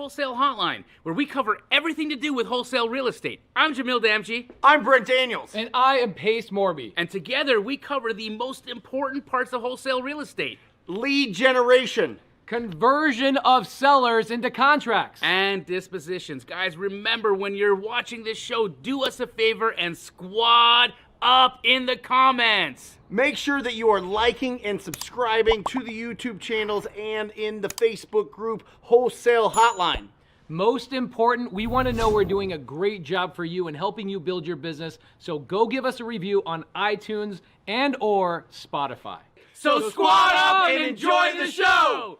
Wholesale Hotline, where we cover everything to do with wholesale real estate. I'm Jamil Damji. I'm Brent Daniels. And I am Pace Morby. And together we cover the most important parts of wholesale real estate. Lead generation. Conversion of sellers into contracts. And dispositions. Guys, remember when you're watching this show, do us a favor and squad up in the comments. Make sure that you are liking and subscribing to the YouTube channels and in the Facebook group Wholesale Hotline. Most important, we want to know we're doing a great job for you and helping you build your business. So go give us a review on iTunes and or Spotify. So squad up and enjoy the show.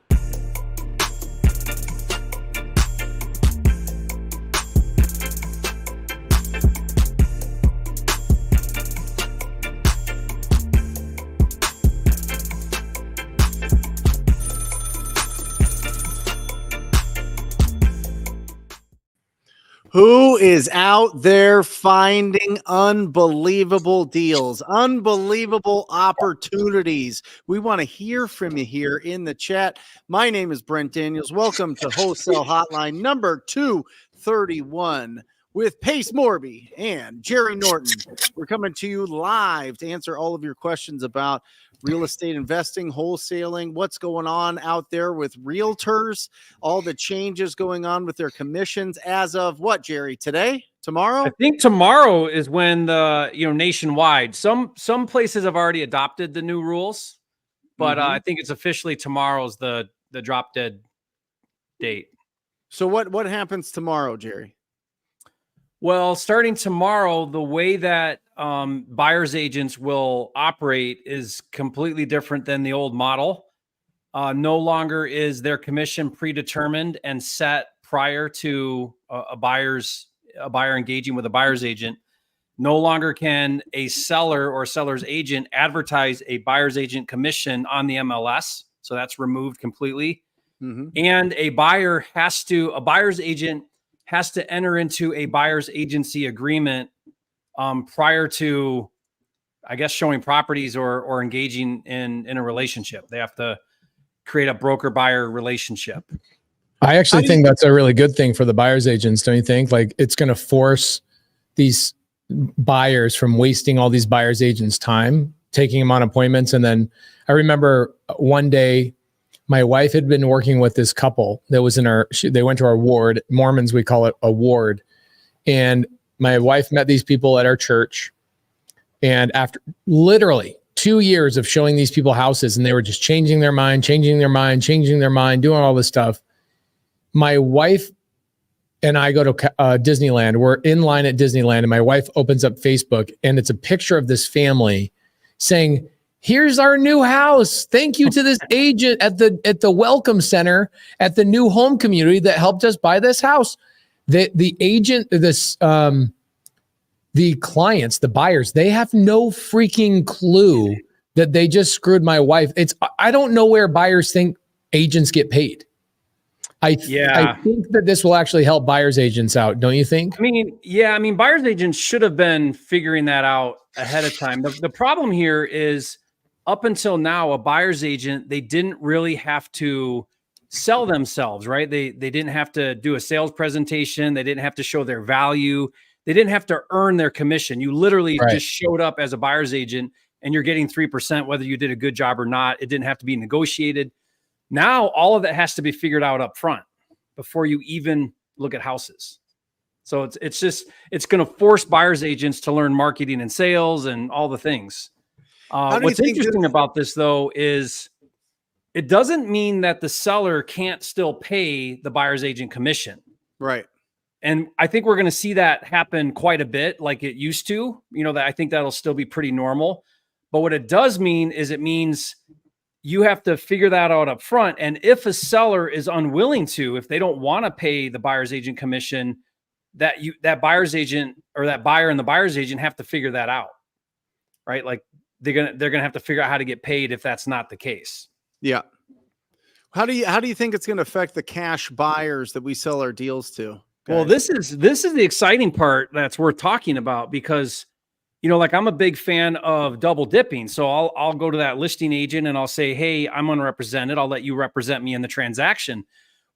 Who is out there finding unbelievable deals, unbelievable opportunities? We want to hear from you here in the chat. My name is Brent Daniels. Welcome to Wholesale Hotline number 231 with Pace Morby and Jerry Norton. We're coming to you live to answer all of your questions about real estate investing, wholesaling, what's going on out there with realtors, all the changes going on with their commissions as of what, Jerry, today, tomorrow? I think tomorrow is when the, nationwide, some places have already adopted the new rules, but I think it's officially tomorrow's the drop dead date. So what happens tomorrow, Jerry? Well, starting tomorrow, the way that buyer's agents will operate is completely different than the old model. No longer is their commission predetermined and set prior to a buyer engaging with a buyer's agent. No longer can a seller or seller's agent advertise a buyer's agent commission on the MLS. So that's removed completely. And a buyer's agent has to enter into a buyer's agency agreement prior to, I guess, showing properties or engaging in a relationship. They have to create a broker-buyer relationship. I actually think that's a really good thing for the buyer's agents, don't you think? Like, it's going to force these buyers from wasting all these buyer's agents' time, taking them on appointments. And then I remember one day, my wife had been working with this couple that was they went to our ward. Mormons, we call it a ward. And my wife met these people at our church. And after literally 2 years of showing these people houses, and they were just changing their mind, doing all this stuff. My wife and I go to Disneyland. We're in line at Disneyland, and my wife opens up Facebook, and it's a picture of this family saying, "Here's our new house. Thank you to this agent at the welcome center at the new home community that helped us buy this house." The agent, the clients, the buyers, they have no freaking clue that they just screwed my wife. I don't know where buyers think agents get paid. I think that this will actually help buyers agents out. Don't you think? I mean, buyers agents should have been figuring that out ahead of time. The problem here is, up until now, a buyer's agent, they didn't really have to sell themselves, right? They didn't have to do a sales presentation. They didn't have to show their value. They didn't have to earn their commission. You literally just showed up as a buyer's agent and you're getting 3%, whether you did a good job or not. It didn't have to be negotiated. Now, all of that has to be figured out up front before you even look at houses. So it's going to force buyer's agents to learn marketing and sales and all the things. What's interesting about this, though, is it doesn't mean that the seller can't still pay the buyer's agent commission. Right. And I think we're going to see that happen quite a bit like it used to. That I think that'll still be pretty normal. But what it does mean is it means you have to figure that out up front. And if a seller is unwilling to, if they don't want to pay the buyer's agent commission, that buyer's agent or that buyer and the buyer's agent have to figure that out. Right? Like, they're gonna have to figure out how to get paid if that's not the case. Yeah. How do you think it's going to affect the cash buyers that we sell our deals to? Guys? Well, this is the exciting part that's worth talking about, because I'm a big fan of double dipping. So I'll go to that listing agent and I'll say, "Hey, I'm unrepresented. I'll let you represent me in the transaction."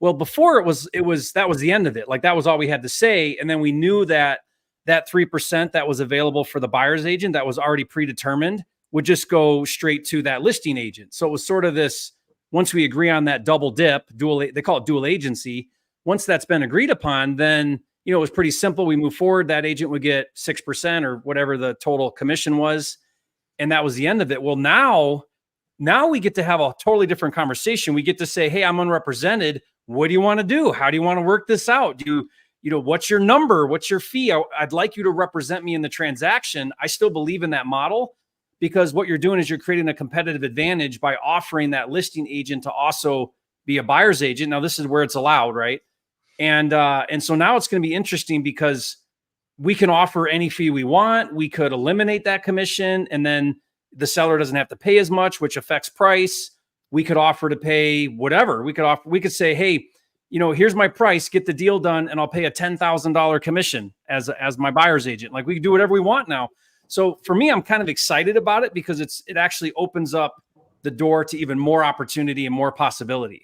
Well, before that was the end of it. Like that was all we had to say. And then we knew that 3% that was available for the buyer's agent that was already predetermined would just go straight to that listing agent. So it was sort of this, once we agree on that double dip, they call it dual agency. Once that's been agreed upon, then, it was pretty simple. We move forward. That agent would get 6% or whatever the total commission was. And that was the end of it. Well, now we get to have a totally different conversation. We get to say, hey, I'm unrepresented. What do you want to do? How do you want to work this out? What's your number? What's your fee? I'd like you to represent me in the transaction. I still believe in that model, because what you're doing is you're creating a competitive advantage by offering that listing agent to also be a buyer's agent. Now, this is where it's allowed, right? And so now it's going to be interesting because we can offer any fee we want. We could eliminate that commission, and then the seller doesn't have to pay as much, which affects price. We could offer to pay whatever. We could say, hey, here's my price, get the deal done, and I'll pay a $10,000 commission as my buyer's agent. Like, we can do whatever we want now. So for me, I'm kind of excited about it because it actually opens up the door to even more opportunity and more possibility.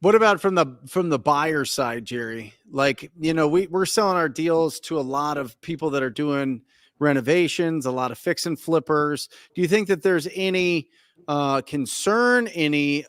What about from the buyer side, Jerry? Like, we're selling our deals to a lot of people that are doing renovations, a lot of fix and flippers. Do you think that there's any concern, any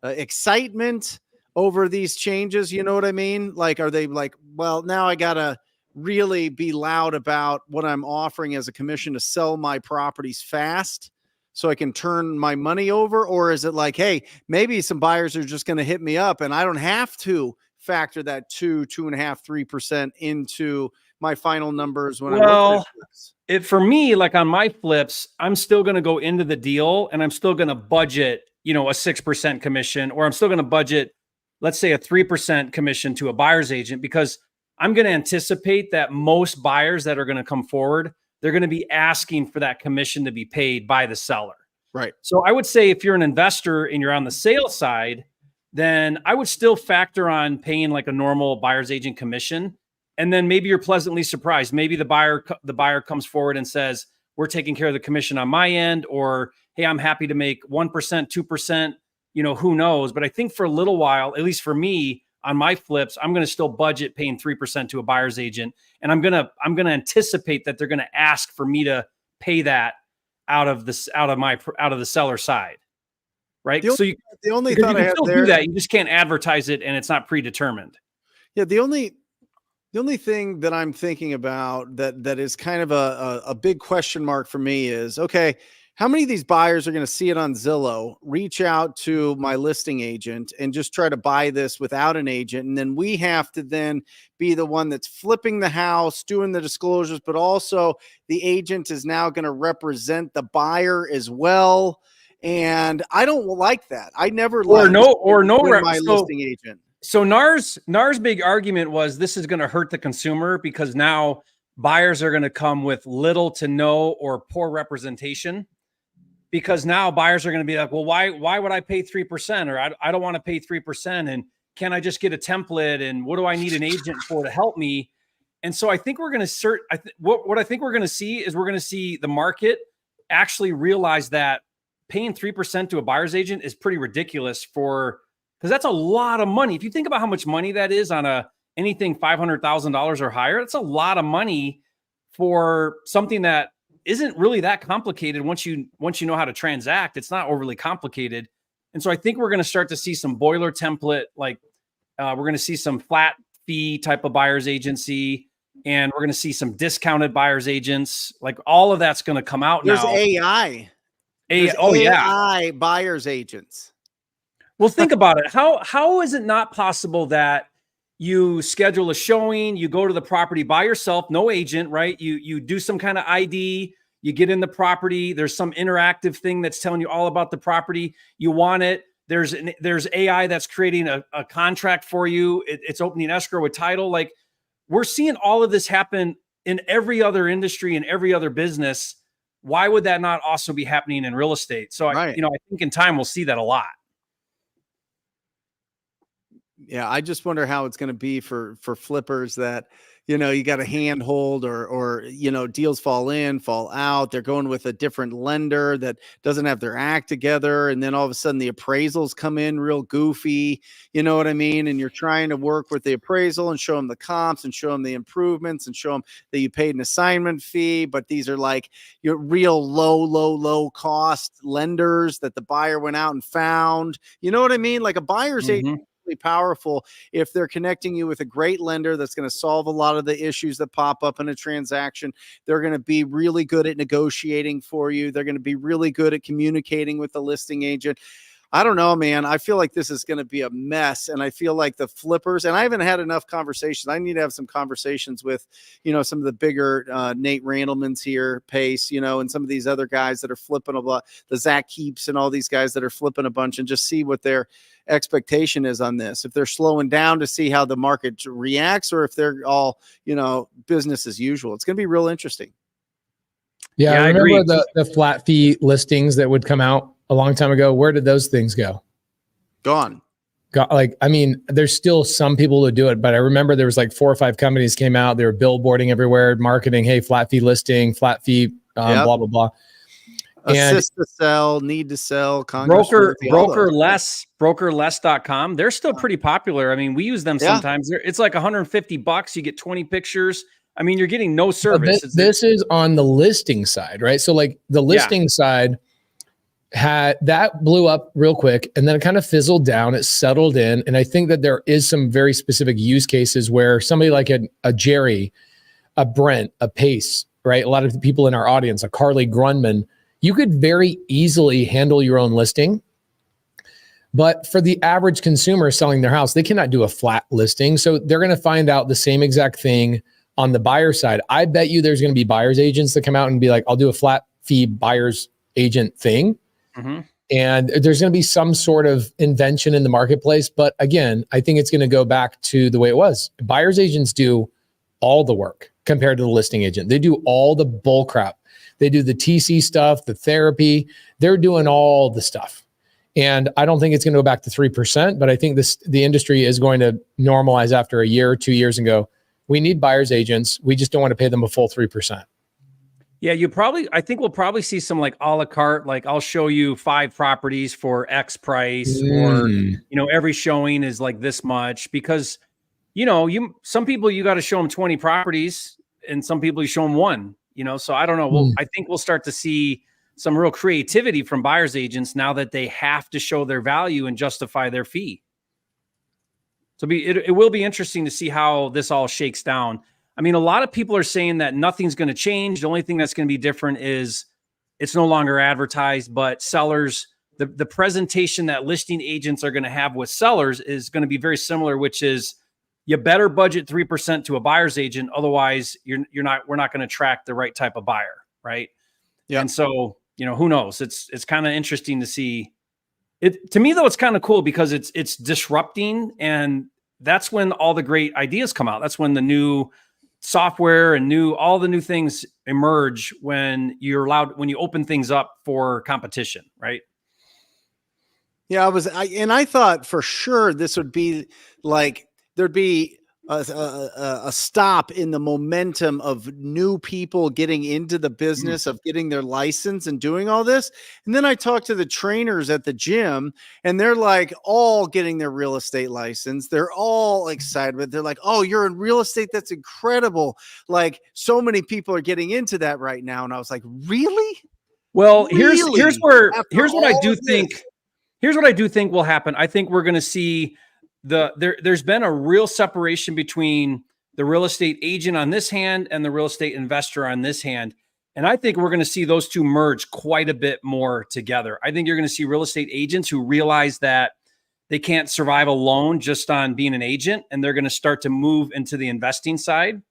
excitement over these changes? You know what I mean? Like, are they like, well, now I gotta really be loud about what I'm offering as a commission to sell my properties fast so I can turn my money over? Or is it like, hey, maybe some buyers are just going to hit me up and I don't have to factor that 2.5%, 3% into my final numbers when I look at for me, like on my flips, I'm still going to go into the deal and I'm still going to budget, a 6% commission, or I'm still going to budget, let's say, a 3% commission to a buyer's agent, because I'm going to anticipate that most buyers that are going to come forward, they're going to be asking for that commission to be paid by the seller. Right. So I would say if you're an investor and you're on the sales side, then I would still factor on paying like a normal buyer's agent commission. And then maybe you're pleasantly surprised. Maybe the buyer comes forward and says, we're taking care of the commission on my end, or, hey, I'm happy to make 1%, 2%, who knows? But I think for a little while, at least for me, on my flips, I'm going to still budget paying 3% to a buyer's agent. And I'm going to anticipate that they're going to ask for me to pay that out of the seller side. Right. The only thought I have there, do that. You just can't advertise it and it's not predetermined. Yeah. The only thing that I'm thinking about that is kind of a big question mark for me is, okay, how many of these buyers are going to see it on Zillow, reach out to my listing agent and just try to buy this without an agent? And then we have to then be the one that's flipping the house, doing the disclosures, but also the agent is now going to represent the buyer as well. And I don't like that. I never my listing agent. So NAR's big argument was this is going to hurt the consumer because now buyers are going to come with little to no or poor representation. Because now buyers are going to be like, well, why would I pay 3%? Or I don't want to pay 3%. And can I just get a template? And what do I need an agent for to help me? And so I think we're going to what I think we're going to see is we're going to see the market actually realize that paying 3% to a buyer's agent is pretty ridiculous because that's a lot of money. If you think about how much money that is on anything $500,000 or higher, that's a lot of money for something that isn't really that complicated. Once you know how to transact, it's not overly complicated. And so I think we're going to start to see some boiler template, like we're going to see some flat fee type of buyer's agency, and we're going to see some discounted buyer's agents. Like all of that's going to come out now. There's AI. AI buyer's agents. Well, think about it. How is it not possible that you schedule a showing, you go to the property by yourself, no agent, right? You do some kind of ID, you get in the property, there's some interactive thing that's telling you all about the property. You want it. There's AI that's creating a contract for you. It's opening escrow with title. Like, we're seeing all of this happen in every other industry and every other business. Why would that not also be happening in real estate? So I think in time we'll see that a lot. Yeah, I just wonder how it's going to be for flippers that, you got a handhold or deals fall in, fall out. They're going with a different lender that doesn't have their act together, and then all of a sudden the appraisals come in real goofy. You know what I mean? And you're trying to work with the appraisal and show them the comps and show them the improvements and show them that you paid an assignment fee, but these are like your real low cost lenders that the buyer went out and found. You know what I mean? Like a buyer's agent powerful if they're connecting you with a great lender that's going to solve a lot of the issues that pop up in a transaction. They're going to be really good at negotiating for you. They're going to be really good at communicating with the listing agent. I don't know, man. I feel like this is going to be a mess. And I feel like the flippers, and I haven't had enough conversations. I need to have some conversations with, some of the bigger Nate Randleman's here, Pace, and some of these other guys that are flipping a lot, the Zach Keeps and all these guys that are flipping a bunch, and just see what their expectation is on this. If they're slowing down to see how the market reacts, or if they're all, business as usual. It's going to be real interesting. Yeah, I agree. remember the flat fee listings that would come out a long time ago. Where did those things go? Gone. There's still some people who do it, but I remember there was like 4 or 5 companies came out. They were billboarding everywhere, marketing, hey, flat fee listing, flat fee, blah, blah, blah. Assist to sell, need to sell, brokerless.com. They're still pretty popular. I mean, we use them sometimes. It's like $150. You get 20 pictures. I mean, you're getting no service. This is on the listing side, right? So like the listing side had that blew up real quick, and then it kind of fizzled down. It settled in. And I think that there is some very specific use cases where somebody like a Jerry, a Brent, a Pace, right? A lot of the people in our audience, a Carly Grunman, you could very easily handle your own listing. But for the average consumer selling their house, they cannot do a flat listing. So they're going to find out the same exact thing on the buyer side. I bet you there's going to be buyer's agents that come out and be like, I'll do a flat fee buyer's agent thing. Mm-hmm. And there's going to be some sort of invention in the marketplace. But again, I think it's going to go back to the way it was. Buyer's agents do all the work compared to the listing agent. They do all the bull crap. They do the TC stuff, the therapy. They're doing all the stuff. And I don't think it's going to go back to 3%, but I think the industry is going to normalize after a year or 2 years and go, we need buyer's agents. We just don't want to pay them a full 3%. Yeah, I think we'll probably see some like a la carte, like I'll show you 5 properties for X price, or, every showing is like this much, because, some people you got to show them 20 properties, and some people you show them 1, so I don't know. Well, I think we'll start to see some real creativity from buyer's agents now that they have to show their value and justify their fee. So it will be interesting to see how this all shakes down. I mean, a lot of people are saying that nothing's going to change. The only thing that's going to be different is it's no longer advertised, but sellers, the presentation that listing agents are going to have with sellers is going to be very similar, which is you better budget 3% to a buyer's agent. Otherwise we're not going to attract the right type of buyer. Right. Yeah. And so, who knows? It's kind of interesting to see it. To me though, it's kind of cool because it's disrupting, and that's when all the great ideas come out. That's when the new software and all the new things emerge, when when you open things up for competition. Right. Yeah, I thought for sure this would be like, there'd be a stop in the momentum of new people getting into the business of getting their license and doing all this. And then I talked to the trainers at the gym, and they're like all getting their real estate license. They're all excited, but they're like, oh, you're in real estate. That's incredible. Like, so many people are getting into that right now. And I was like, really? Well, here's what I do think will happen. I think we're going to see there's been a real separation between the real estate agent on this hand and the real estate investor on this hand. And I think we're going to see those two merge quite a bit more together. I think you're going to see real estate agents who realize that they can't survive alone just on being an agent, and they're going to start to move into the investing side,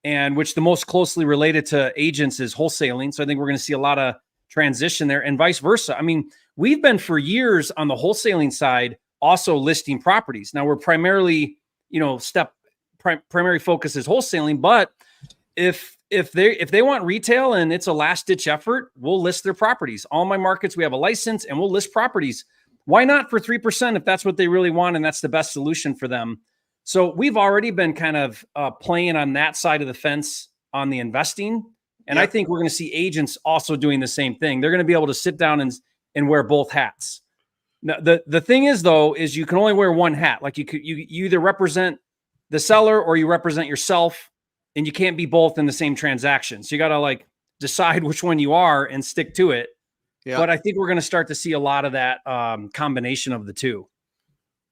and which the most closely related to agents is wholesaling. So I think we're going to see a lot of transition there, and vice versa. I mean, we've been for years on the wholesaling side also listing properties. Now we're primarily, primary focus is wholesaling, but if they want retail and it's a last ditch effort, we'll list their properties. All my markets, we have a license and we'll list properties. why not for 3% if that's what they really want and that's the best solution for them? So we've already been kind of playing on that side of the fence on the investing. And I think we're going to see agents also doing the same thing. They're going to be able to sit down and wear both hats. Now, the thing is, though, is you can only wear one hat. Like you either represent the seller or you represent yourself, and you can't be both in the same transaction. So you got to like decide which one you are and stick to it. Yeah. But I think we're going to start to see a lot of that combination of the two.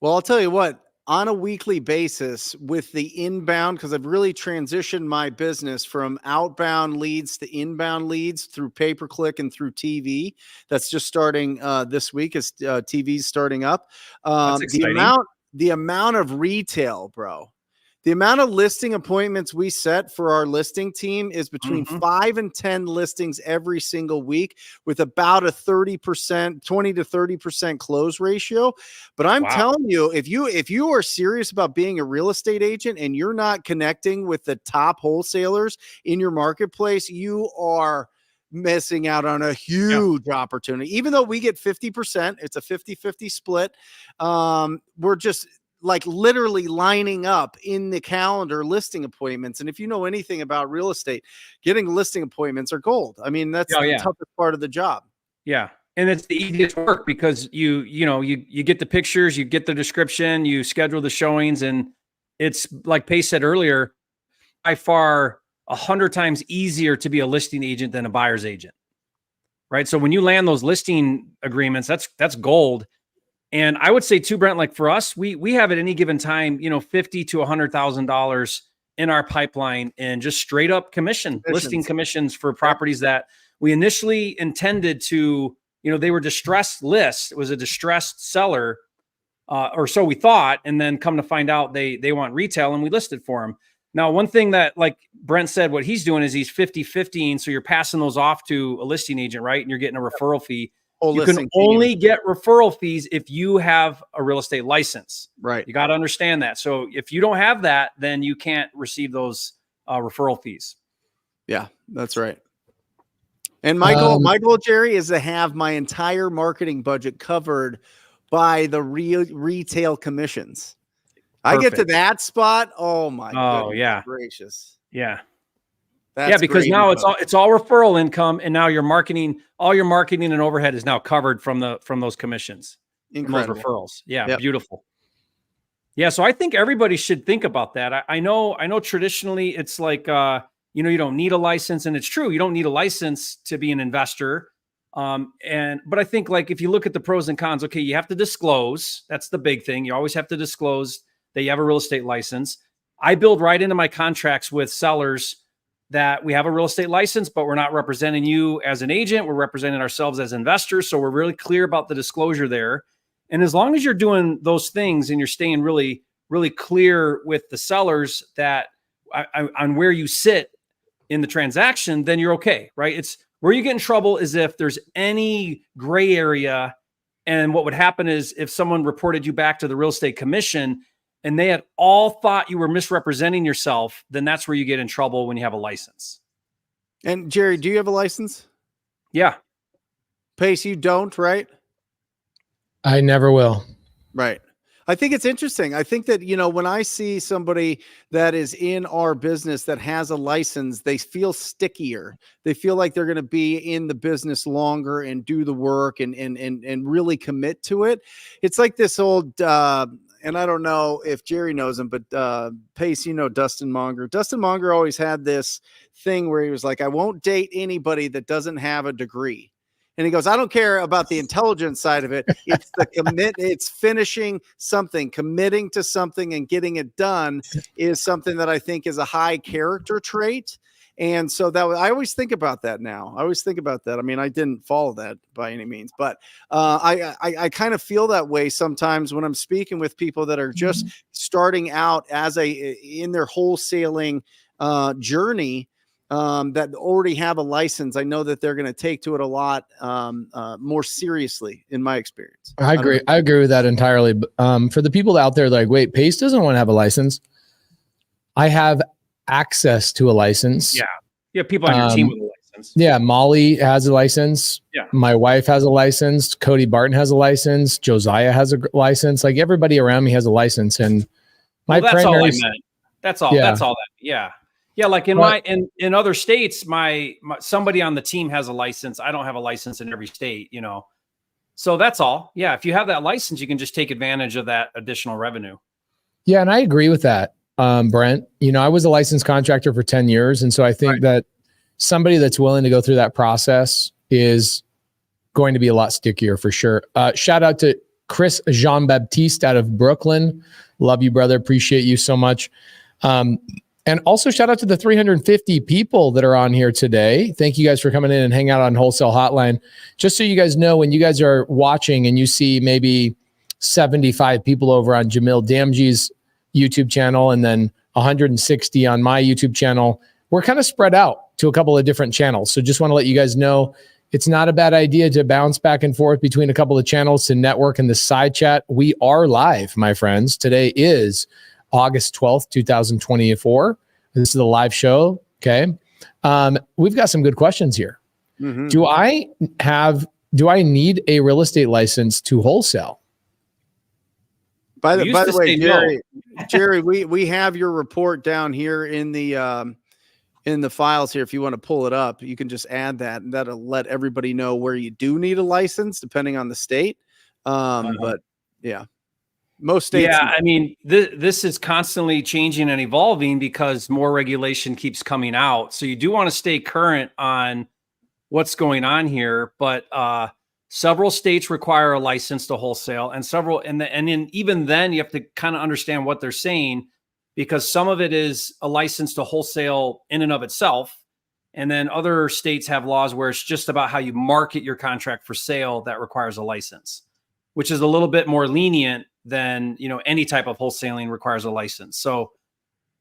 Well, I'll tell you what, on a weekly basis with the inbound, because I've really transitioned my business from outbound leads to inbound leads through pay-per-click and through TV. That's just starting this week as TV's starting up. That's exciting. The amount of retail, bro. The amount of listing appointments we set for our listing team is between 5 and 10 listings every single week with about a 30%, 20 to 30% close ratio. But I'm telling you, if you are serious about being a real estate agent and you're not connecting with the top wholesalers in your marketplace, you are missing out on a huge opportunity. Even though we get 50%, it's a 50-50 split. We're just like literally lining up in the calendar listing appointments. And if you know anything about real estate, getting listing appointments are gold. I mean, that's the toughest part of the job. Yeah. And it's the easiest work because you get the pictures, you get the description, you schedule the showings. And it's like Pace said earlier, by far 100 times easier to be a listing agent than a buyer's agent. Right. So when you land those listing agreements, that's gold. And I would say too, Brent, like for us, we have at any given time, $50,000 to $100,000 in our pipeline and just straight up listing commissions for properties that we initially intended to, they were distressed lists. It was a distressed seller, or so we thought. And then come to find out they want retail and we listed for them. Now, one thing that like Brent said, what he's doing is he's 50-50. So you're passing those off to a listing agent, right? And you're getting a referral fee. You can only get referral fees if you have a real estate license. Right. You got to understand that. So if you don't have that, then you can't receive those referral fees. Yeah, that's right. And my goal, Jerry, is to have my entire marketing budget covered by the retail commissions. Perfect. I get to that spot. Oh my goodness gracious. Yeah. That's because now it's all referral income, and now all your marketing and overhead is now covered from those commissions, from those referrals. Yeah, beautiful. Yeah, so I think everybody should think about that. I know traditionally it's like you don't need a license, and it's true, you don't need a license to be an investor. But I think like if you look at the pros and cons, okay, you have to disclose. That's the big thing. You always have to disclose that you have a real estate license. I build right into my contracts with sellers that we have a real estate license, but we're not representing you as an agent. We're representing ourselves as investors. So we're really clear about the disclosure there. And as long as you're doing those things and you're staying really, really clear with the sellers that on where you sit in the transaction, then you're okay, right? It's where you get in trouble is if there's any gray area. And what would happen is if someone reported you back to the real estate commission and they had all thought you were misrepresenting yourself, then that's where you get in trouble when you have a license. And Jerry, do you have a license? Yeah. Pace, you don't, right? I never will. Right. I think it's interesting. I think that, when I see somebody that is in our business that has a license, they feel stickier. They feel like they're going to be in the business longer and do the work and really commit to it. It's like this old, and I don't know if Jerry knows him, but Pace, Dustin Monger. Dustin Monger always had this thing where he was like, I won't date anybody that doesn't have a degree. And he goes, I don't care about the intelligence side of it. It's the it's finishing something, committing to something and getting it done is something that I think is a high character trait. And so I always think about that now. I always think about that. I mean, I didn't follow that by any means, but I kind of feel that way sometimes when I'm speaking with people that are just starting out in their wholesaling journey. That already have a license, I know that they're going to take to it a lot more seriously, in my experience. I agree. I agree with that entirely. For the people out there, like, wait, Pace doesn't want to have a license. I have access to a license. Yeah. You have people on your team with a license. license. Yeah, Molly has a license. Yeah. My wife has a license. Cody Barton has a license. Josiah has a license. Like everybody around me has a license. And my Well, that's all I primary, meant. That's all. Yeah. That's all that. Yeah. Yeah. Like in other states, my somebody on the team has a license. I don't have a license in every state, you know. So that's all. Yeah. If you have that license, you can just take advantage of that additional revenue. Yeah, and I agree with that, Brent. You know, I was a licensed contractor for 10 years. And so I think that somebody that's willing to go through that process is going to be a lot stickier for sure. Shout out to Chris Jean-Baptiste out of Brooklyn. Love you, brother. Appreciate you so much. And also shout out to the 350 people that are on here today. Thank you guys for coming in and hang out on Wholesale Hotline. Just so you guys know, when you guys are watching and you see maybe 75 people over on Jamil Damji's YouTube channel and then 160 on my YouTube channel, we're kind of spread out to a couple of different channels. So just want to let you guys know it's not a bad idea to bounce back and forth between a couple of channels to network in the side chat. We are live, my friends. Today is August 12th, 2024. This is the live show. Okay. We've got some good questions here. Mm-hmm. Do I need a real estate license to wholesale? By the way, no. Jerry, we have your report down here in the files here. If you want to pull it up, you can just add that, and that'll let everybody know where you do need a license, depending on the state. But yeah, most states. Yeah, I mean, this is constantly changing and evolving because more regulation keeps coming out. So you do want to stay current on what's going on here, but several states require a license to wholesale, and even then you have to kind of understand what they're saying, because some of it is a license to wholesale in and of itself. And then other states have laws where it's just about how you market your contract for sale that requires a license, which is a little bit more lenient than, you know, any type of wholesaling requires a license. So,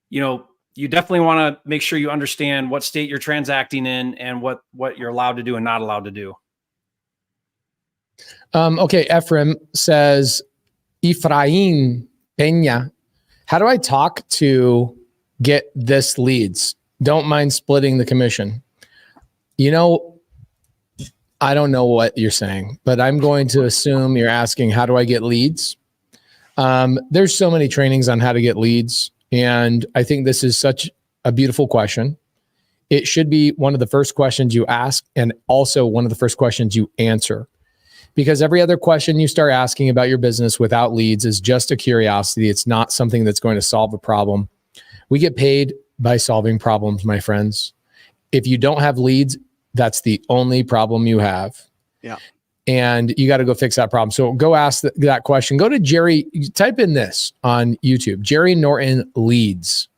you know, you definitely want to make sure you understand what state you're transacting in and what you're allowed to do and not allowed to do. Okay. Ephraim says, Efrain Peña, how do I talk to get this leads? Don't mind splitting the commission. You know, I don't know what you're saying, but I'm going to assume you're asking, how do I get leads? There's so many trainings on how to get leads. And I think this is such a beautiful question. It should be one of the first questions you ask, and also one of the first questions you answer. Because every other question you start asking about your business without leads is just a curiosity. It's not something that's going to solve a problem. We get paid by solving problems, my friends. If you don't have leads, that's the only problem you have. Yeah. And you got to go fix that problem. So go ask that question. Go to Jerry, type in this on YouTube, Jerry Norton leads.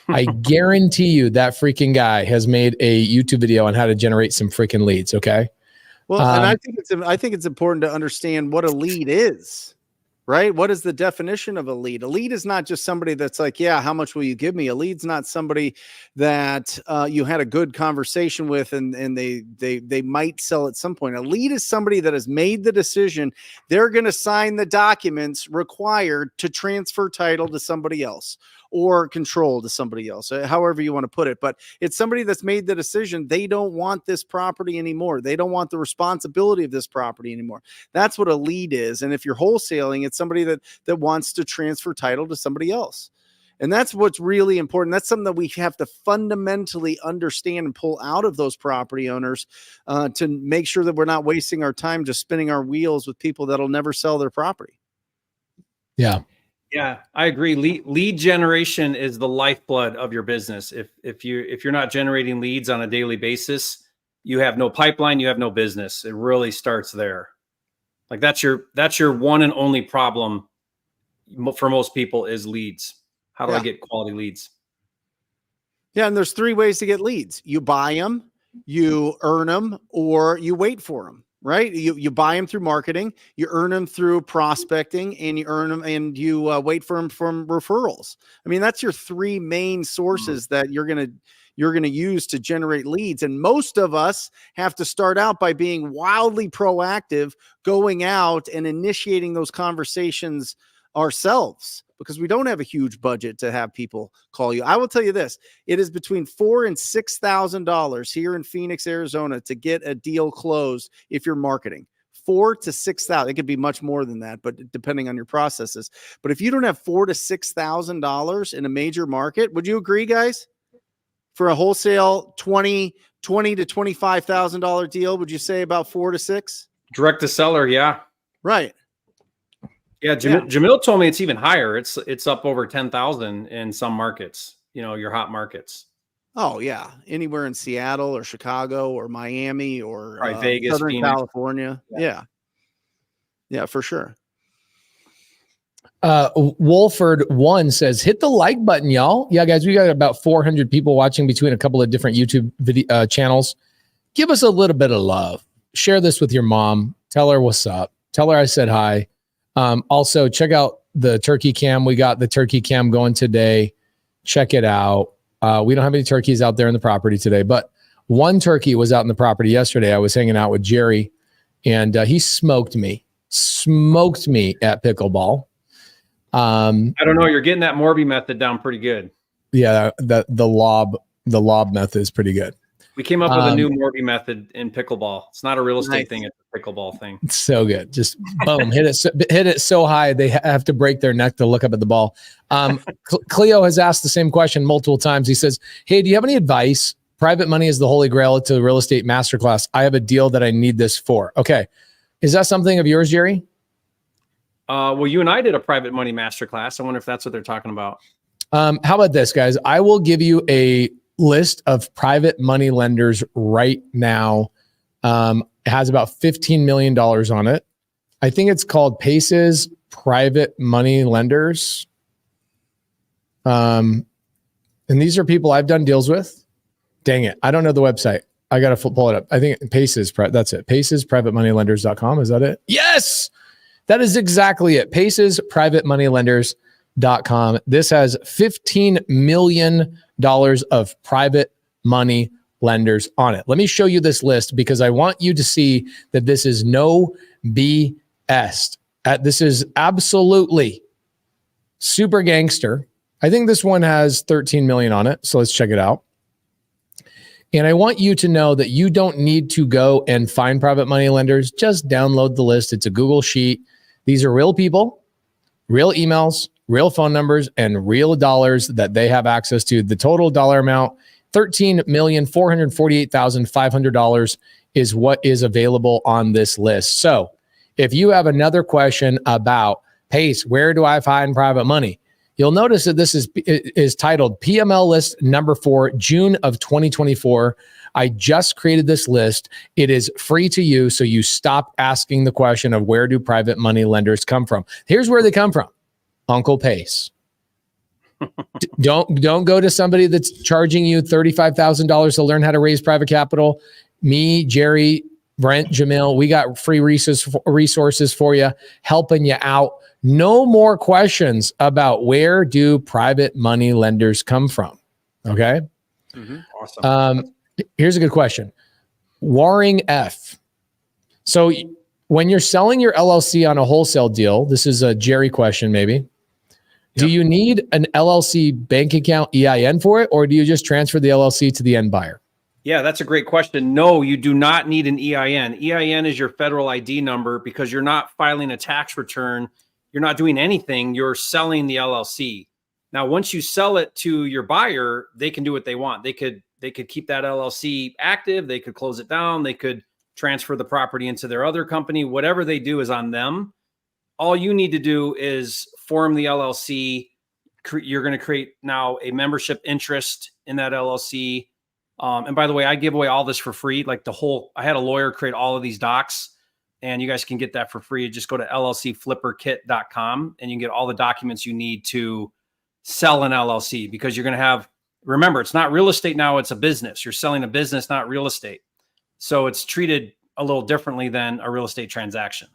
I guarantee you that freaking guy has made a YouTube video on how to generate some freaking leads. Okay. Well, and I think it's important to understand what a lead is, right? What is the definition of a lead? A lead is not just somebody that's like, yeah, how much will you give me? A lead's not somebody that you had a good conversation with and they might sell at some point. A lead is somebody that has made the decision they're going to sign the documents required to transfer title to somebody else or control to somebody else, however you want to put it. But it's somebody that's made the decision they don't want this property anymore. They don't want the responsibility of this property anymore. That's what a lead is. And if you're wholesaling, it's somebody that wants to transfer title to somebody else. And that's what's really important. That's something that we have to fundamentally understand and pull out of those property owners to make sure that we're not wasting our time just spinning our wheels with people that'll never sell their property. Yeah. Yeah, I agree. Lead generation is the lifeblood of your business. If you're not generating leads on a daily basis, you have no pipeline, you have no business. It really starts there. Like that's your one and only problem for most people is leads. How do I get quality leads? Yeah, and there's 3 ways to get leads. You buy them, you earn them, or you wait for them. Right? You buy them through marketing, you earn them through prospecting, and you earn them and you wait for them from referrals. I mean, that's your 3 main sources that you're going to use to generate leads. And most of us have to start out by being wildly proactive, going out and initiating those conversations ourselves. because we don't have a huge budget to have people call you. I will tell you this. It is between $4,000 and $6,000 here in Phoenix, Arizona to get a deal closed if you're marketing. 4,000 to 6,000. It could be much more than that, but depending on your processes. But if you don't have $4,000 to $6,000 in a major market, would you agree, guys? For a wholesale $20,000 to $25,000 deal, would you say about 4 to 6? Direct to seller, yeah. Right. Yeah, Jamil told me it's even higher. It's up over 10,000 in some markets, your hot markets. Oh, yeah. Anywhere in Seattle or Chicago or Miami or Vegas, Southern Phoenix. California. Yeah. Yeah, for sure. Wolford1 says, hit the like button, y'all. Yeah, guys, we got about 400 people watching between a couple of different YouTube video channels. Give us a little bit of love. Share this with your mom. Tell her what's up. Tell her I said hi. Also, check out the turkey cam. We got the turkey cam going today. Check it out. We don't have any turkeys out there in the property today, but one turkey was out in the property yesterday. I was hanging out with Jerry, and he smoked me at pickleball. I don't know. You're getting that Morby method down pretty good. Yeah, the lob method is pretty good. We came up with a new Morby method in pickleball. It's not a real estate Nice. thing; it's a pickleball thing. It's so good. Just boom, hit it so high they have to break their neck to look up at the ball. Cleo has asked the same question multiple times. He says, "Hey, do you have any advice? Private money is the holy grail to real estate masterclass. I have a deal that I need this for." Okay, is that something of yours, Jerry? Well, you and I did a private money masterclass. I wonder if that's what they're talking about. How about this, guys? I will give you a list of private money lenders right now. It has about $15 million on it. I think it's called Pace's Private Money Lenders. And these are people I've done deals with. Dang it. I don't know the website. I got to pull it up. I think Pace's, that's it. PacesPrivateMoneyLenders.com. Is that it? Yes. That is exactly it. PacesPrivateMoneyLenders.com. This has $15 million of private money lenders on it. Let me show you this list because I want you to see that this is no BS. This is absolutely super gangster. I think this one has 13 million on it. So let's check it out. And I want you to know that you don't need to go and find private money lenders. Just download the list. It's a Google sheet. These are real people, real emails, real phone numbers, and real dollars that they have access to. The total dollar amount, $13,448,500 is what is available on this list. So if you have another question about Pace, where do I find private money? You'll notice that this is titled PML List number 4, June of 2024. I just created this list. It is free to you, so you stop asking the question of where do private money lenders come from. Here's where they come from. Uncle Pace. Don't go to somebody that's charging you $35,000 to learn how to raise private capital. Me, Jerry, Brent, Jamil, we got free resources for you, helping you out. No more questions about where do private money lenders come from. Okay. Mm-hmm. Awesome. Here's a good question. Waring F. So when you're selling your LLC on a wholesale deal, this is a Jerry question maybe. Do you need an LLC bank account EIN for it, or do you just transfer the LLC to the end buyer? Yeah, that's a great question. No, you do not need an EIN. EIN is your federal ID number because you're not filing a tax return. You're not doing anything. You're selling the LLC. Now, once you sell it to your buyer, they can do what they want. They could keep that LLC active. They could close it down. They could transfer the property into their other company. Whatever they do is on them. All you need to do is form the LLC. You're going to create now a membership interest in that LLC. And by the way, I give away all this for free. Like I had a lawyer create all of these docs, and you guys can get that for free. Just go to llcflipperkit.com and you can get all the documents you need to sell an LLC, because you're going to remember, it's not real estate now, it's a business. You're selling a business, not real estate. So it's treated a little differently than a real estate transaction.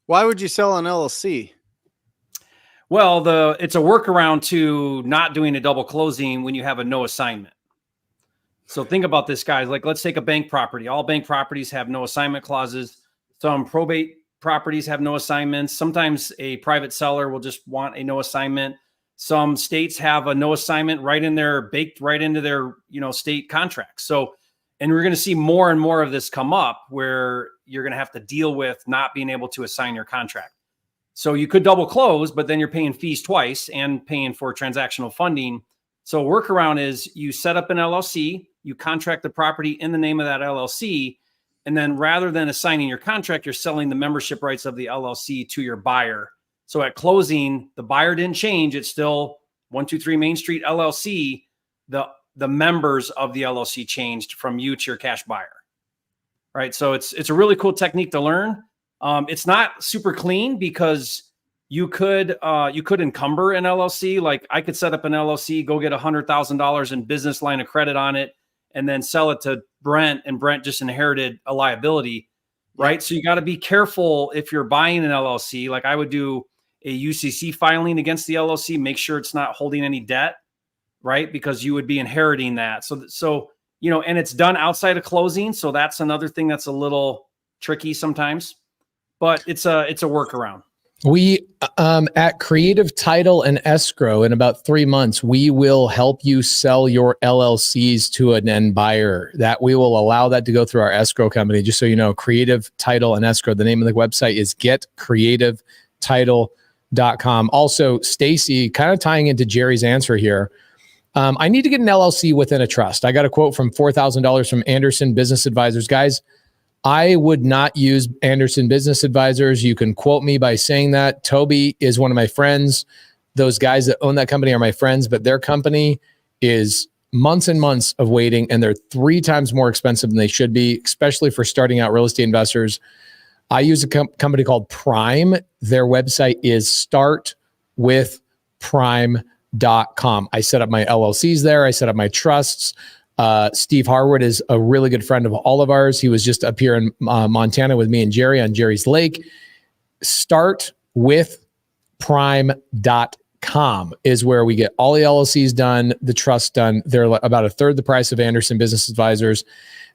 Why would you sell an LLC? Well, it's a workaround to not doing a double closing when you have a no assignment. So think about this, guys. Like, let's take a bank property. All bank properties have no assignment clauses. Some probate properties have no assignments. Sometimes a private seller will just want a no assignment. Some states have a no assignment baked right into their, state contracts. So, and we're going to see more and more of this come up where you're going to have to deal with not being able to assign your contract. So you could double close, but then you're paying fees twice and paying for transactional funding. So a workaround is you set up an LLC, you contract the property in the name of that LLC, and then rather than assigning your contract, you're selling the membership rights of the LLC to your buyer. So at closing, the buyer didn't change. It's still 123 Main Street LLC. The members of the LLC changed from you to your cash buyer, right? So it's a really cool technique to learn. It's not super clean because you could encumber an LLC. Like I could set up an LLC, go get $100,000 in business line of credit on it, and then sell it to Brent, and Brent just inherited a liability, right? So you got to be careful if you're buying an LLC. Like I would do a UCC filing against the LLC, make sure it's not holding any debt, right? Because you would be inheriting that. So and it's done outside of closing. So that's another thing that's a little tricky sometimes, but it's a workaround. We at Creative Title and Escrow in about 3 months, we will help you sell your LLCs to an end buyer. That we will allow that to go through our escrow company. Just so you know, Creative Title and Escrow. The name of the website is getcreativetitle.com. Also, Stacy, kind of tying into Jerry's answer here. I need to get an LLC within a trust. I got a quote from $4,000 from Anderson Business Advisors. Guys, I would not use Anderson Business Advisors. You can quote me by saying that. Toby is one of my friends. Those guys that own that company are my friends, but their company is months and months of waiting, and they're 3 times more expensive than they should be, especially for starting out real estate investors. I use a company called Prime. Their website is startwithprime.com. I set up my LLCs there. I set up my trusts. Steve Harwood is a really good friend of all of ours. He was just up here in Montana with me and Jerry on Jerry's Lake. Startwithprime.com is where we get all the LLCs done, the trust done. They're about a third the price of Anderson Business Advisors.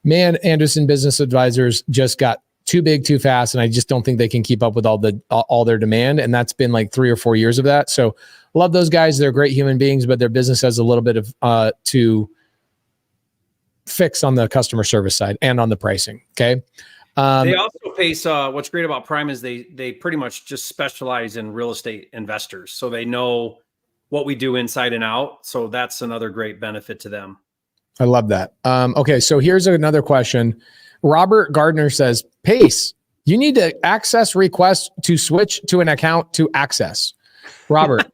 Man, Anderson Business Advisors just got too big, too fast, and I just don't think they can keep up with all their demand. And that's been like 3 or 4 years of that. So love those guys. They're great human beings, but their business has a little bit of to fix on the customer service side and on the pricing. Okay. They also face, what's great about Prime is they pretty much just specialize in real estate investors. So they know what we do inside and out. So that's another great benefit to them. I love that. Okay. So here's another question. Robert Gardner says, Pace, you need to access request to switch to an account to access. Robert,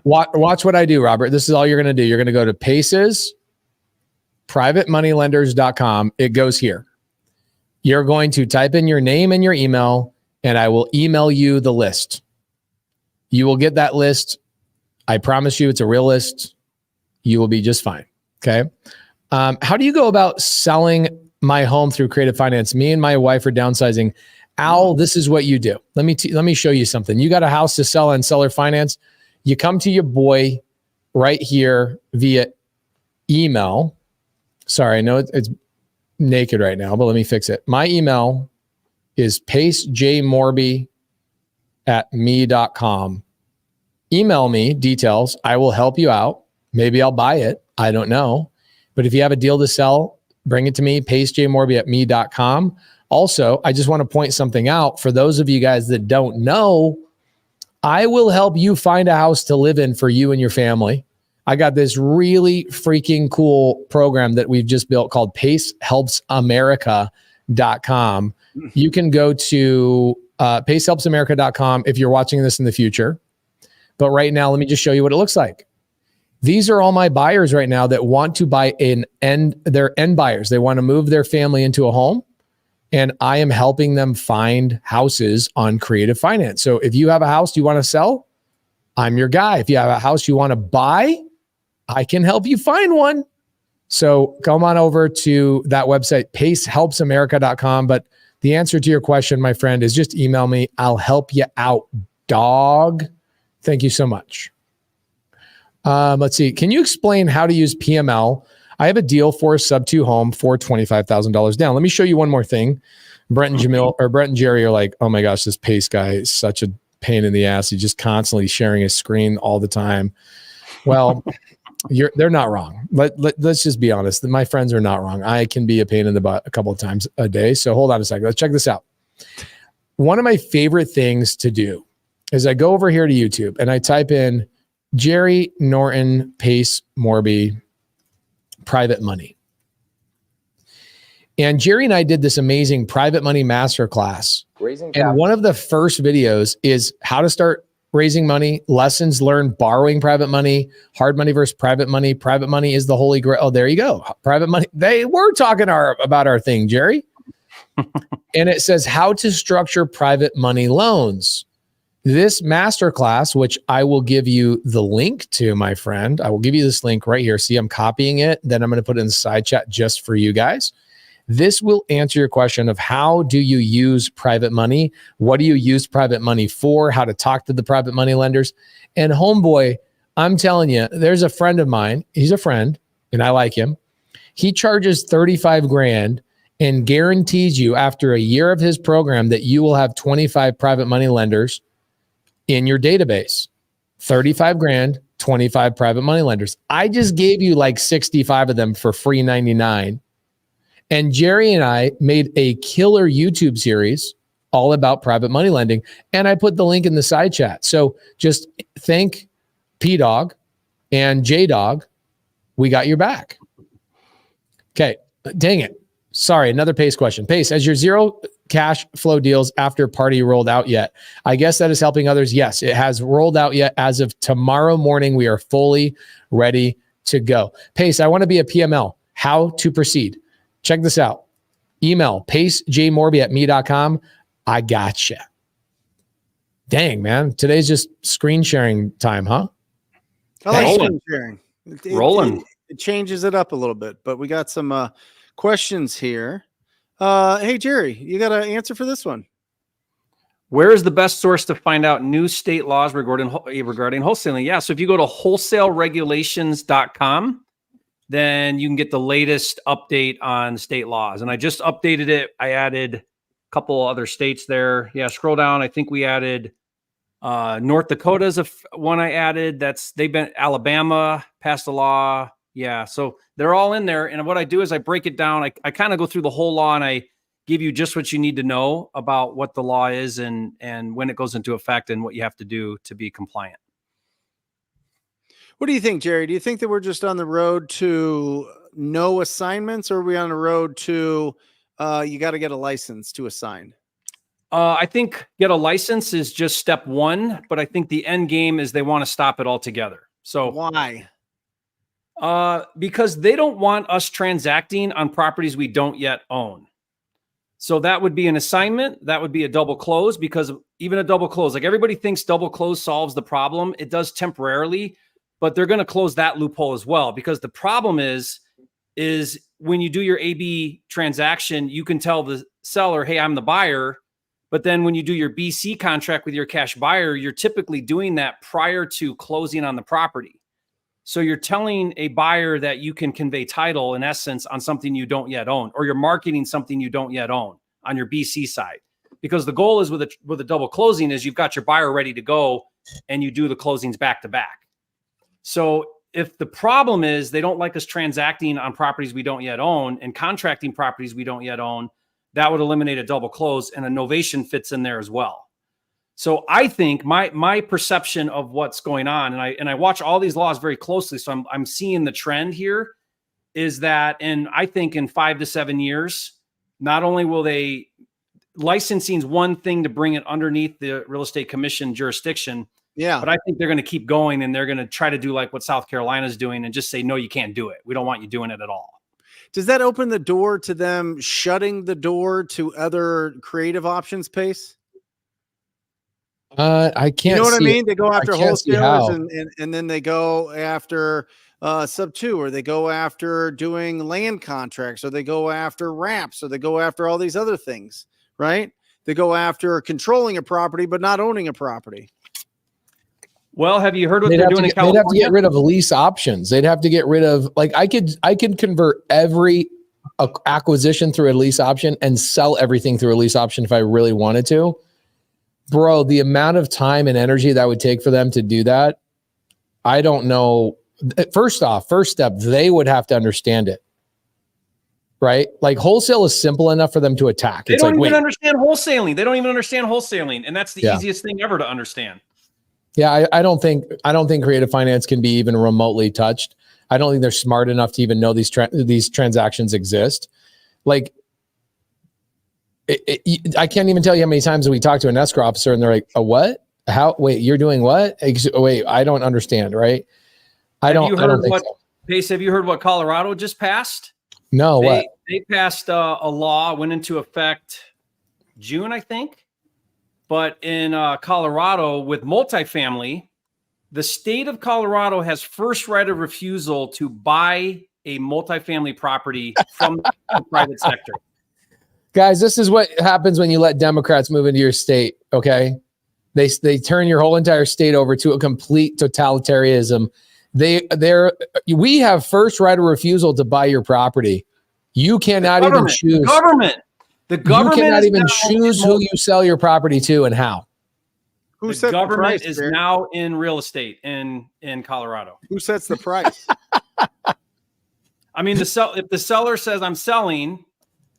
watch what I do, Robert. This is all you're going to do. You're going to go to Pace's privatemoneylenders.com. It goes here. You're going to type in your name and your email, and I will email you the list. You will get that list. I promise you it's a real list. You will be just fine. Okay. How do you go about selling my home through Creative Finance? Me and my wife are downsizing. Al, this is what you do. Let me show you something. You got a house to sell on Seller Finance. You come to your boy right here via email. Sorry, I know it's naked right now, but let me fix it. My email is pacejmorby@me.com. Email me details. I will help you out. Maybe I'll buy it. I don't know. But if you have a deal to sell, bring it to me, pacejmorby@me.com. Also, I just want to point something out. For those of you guys that don't know, I will help you find a house to live in for you and your family. I got this really freaking cool program that we've just built called pacehelpsamerica.com. You can go to pacehelpsamerica.com if you're watching this in the future. But right now, let me just show you what it looks like. These are all my buyers right now that want to buy they're end buyers. They want to move their family into a home. And I am helping them find houses on Creative Finance. So if you have a house you want to sell, I'm your guy. If you have a house you want to buy, I can help you find one. So come on over to that website, pacehelpsamerica.com. But the answer to your question, my friend, is just email me. I'll help you out, dog. Thank you so much. Let's see. Can you explain how to use PML? I have a deal for a sub-2 home for $25,000 down. Let me show you one more thing. Brent and Jamil or Brent and Jerry are like, oh my gosh, this Pace guy is such a pain in the ass. He's just constantly sharing his screen all the time. Well, they're not wrong. Let's just be honest. My friends are not wrong. I can be a pain in the butt a couple of times a day. So hold on a second. Let's check this out. One of my favorite things to do is I go over here to YouTube and I type in Jerry, Norton, Pace, Morby, private money. And Jerry and I did this amazing private money masterclass. And one of the first videos is how to start raising money, lessons learned borrowing private money, hard money versus private money. Private money is the holy grail. Oh, there you go. Private money. They were talking about our thing, Jerry. And it says how to structure private money loans. This masterclass, which I will give you the link to, my friend. I will give you this link right here. See, I'm copying it. Then I'm going to put it in the side chat just for you guys. This will answer your question of how do you use private money? What do you use private money for? How to talk to the private money lenders? And homeboy, I'm telling you, there's a friend of mine. He's a friend and I like him. He charges 35 grand and guarantees you after a year of his program that you will have 25 private money lenders in your database. 35 grand, 25 private money lenders. I just gave you like 65 of them for free 99. And Jerry and I made a killer YouTube series all about private money lending. And I put the link in the side chat. So just thank P-Dog and J-Dog. We got your back. Okay. Dang it. Sorry. Another Pace question. Pace, has your zero cash flow deals after party rolled out yet? I guess that is helping others. Yes, it has rolled out yet. As of tomorrow morning, we are fully ready to go. Pace, I want to be a PML. How to proceed? Check this out. Email pacejmorby@me.com. I gotcha. Dang, man. Today's just screen sharing time, huh? I like screen sharing. Rolling. It changes it up a little bit, but we got some questions here. Hey, Jerry, you got an answer for this one? Where is the best source to find out new state laws regarding wholesaling? Yeah, so if you go to wholesaleregulations.com, then you can get the latest update on state laws. And I just updated it. I added a couple other states there. Yeah, scroll down. I think we added North Dakota is one I added. They've been Alabama passed a law. Yeah, so they're all in there. And what I do is I break it down. I kind of go through the whole law and I give you just what you need to know about what the law is and when it goes into effect and what you have to do to be compliant. What do you think, Jerry? Do you think that we're just on the road to no assignments, or are we on the road to you got to get a license to assign? I think get a license is just step one, but I think the end game is they want to stop it altogether. So why? Because they don't want us transacting on properties we don't yet own. So that would be an assignment. That would be a double close, because even a double close, like everybody thinks double close solves the problem. It does temporarily, but they're going to close that loophole as well, because the problem is when you do your AB transaction, you can tell the seller, hey, I'm the buyer. But then when you do your BC contract with your cash buyer, you're typically doing that prior to closing on the property. So you're telling a buyer that you can convey title, in essence, on something you don't yet own, or you're marketing something you don't yet own on your BC side. Because the goal is with a double closing is you've got your buyer ready to go and you do the closings back to back. So if the problem is they don't like us transacting on properties we don't yet own and contracting properties we don't yet own, that would eliminate a double close, and a novation fits in there as well. So I think my perception of what's going on, and I watch all these laws very closely, so I'm seeing the trend here, is that, and I think in 5 to 7 years, not only will licensing is one thing to bring it underneath the real estate commission jurisdiction. Yeah. But I think they're going to keep going, and they're going to try to do like what South Carolina is doing and just say, no, you can't do it. We don't want you doing it at all. Does that open the door to them shutting the door to other creative options, Pace? I can't. You know what I mean? It. They go after wholesalers and then they go after subto, or they go after doing land contracts, or they go after wraps, or they go after all these other things, right? They go after controlling a property but not owning a property. Well, have you heard what they're doing in California? They'd have to get rid of lease options. They'd have to get rid of, like, I could convert every acquisition through a lease option and sell everything through a lease option if I really wanted to. bro, the amount of time and energy that would take for them to do that, I don't know. First step, they would have to understand it. Right? Like wholesale is simple enough for them to attack. They don't even understand wholesaling. They don't even understand wholesaling. And that's the easiest thing ever to understand. Yeah, I don't think creative finance can be even remotely touched. I don't think they're smart enough to even know these transactions exist. Like, I can't even tell you how many times we talk to an escrow officer and they're like, "A what? How? Wait, you're doing what? Wait, I don't understand." Right? I don't think so. Pace, have you heard what Colorado just passed? No, what? They passed a law, went into effect June, I think. But in Colorado with multifamily, the state of Colorado has first right of refusal to buy a multifamily property from the private sector. Guys, this is what happens when you let Democrats move into your state, okay? They turn your whole entire state over to a complete totalitarianism. We have first right of refusal to buy your property. You cannot even choose. The government you cannot even choose who you sell your property to and how. Who sets the price? Is now in real estate in Colorado. Who sets the price? I mean, if the seller says I'm selling,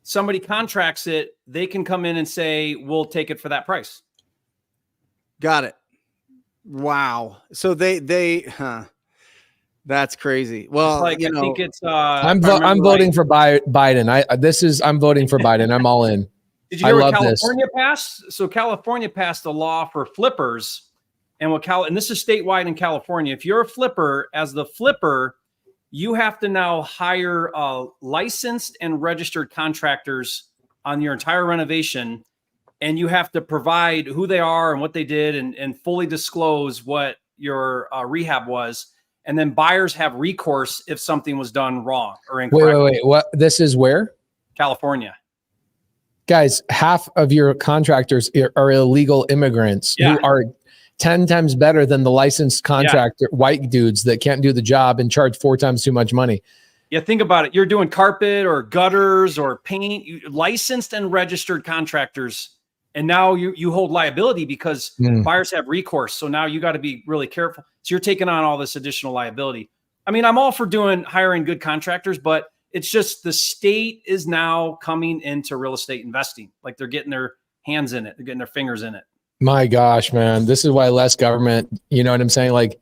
somebody contracts it, they can come in and say, we'll take it for that price. Got it. Wow. So that's crazy. Well, I think it's. I'm voting for Biden. I'm voting for Biden. I'm all in. Did you hear what California passed? So California passed a law for flippers, and and this is statewide in California. If you're a flipper, as the flipper, you have to now hire licensed and registered contractors on your entire renovation, and you have to provide who they are and what they did, and fully disclose what your rehab was. And then buyers have recourse if something was done wrong or incorrect. Wait. What? This is where? California. Guys, half of your contractors are illegal immigrants who are 10 times better than the licensed contractor, white dudes that can't do the job and charge 4 times too much money. Yeah, think about it. You're doing carpet or gutters or paint, licensed and registered contractors. And now you hold liability because buyers have recourse. So now you got to be really careful. So you're taking on all this additional liability. I mean, I'm all for hiring good contractors, but it's just the state is now coming into real estate investing. Like they're getting their hands in it. They're getting their fingers in it. My gosh, man. This is why less government, you know what I'm saying? Like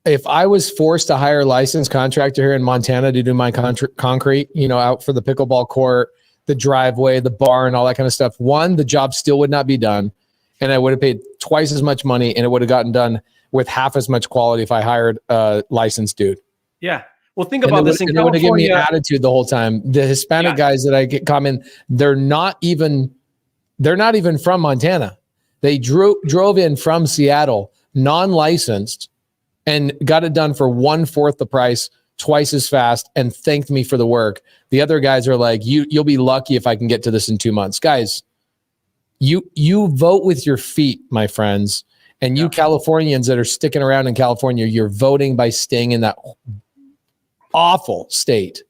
if I was forced to hire a licensed contractor here in Montana to do my concrete, out for the pickleball court, the driveway, the barn, all that kind of stuff. One, the job still would not be done. And I would have paid twice as much money and it would have gotten done with half as much quality if I hired a licensed dude. Yeah. Well, think about this. It would have given me an attitude the whole time. The Hispanic guys that I get come in, they're not even from Montana. They drove in from Seattle, non-licensed, and got it done for 1/4 the price, twice as fast, and thanked me for the work. The other guys are like, you'll be lucky if I can get to this in 2 months. Guys, you vote with your feet, my friends. And you Californians that are sticking around in California, you're voting by staying in that awful state.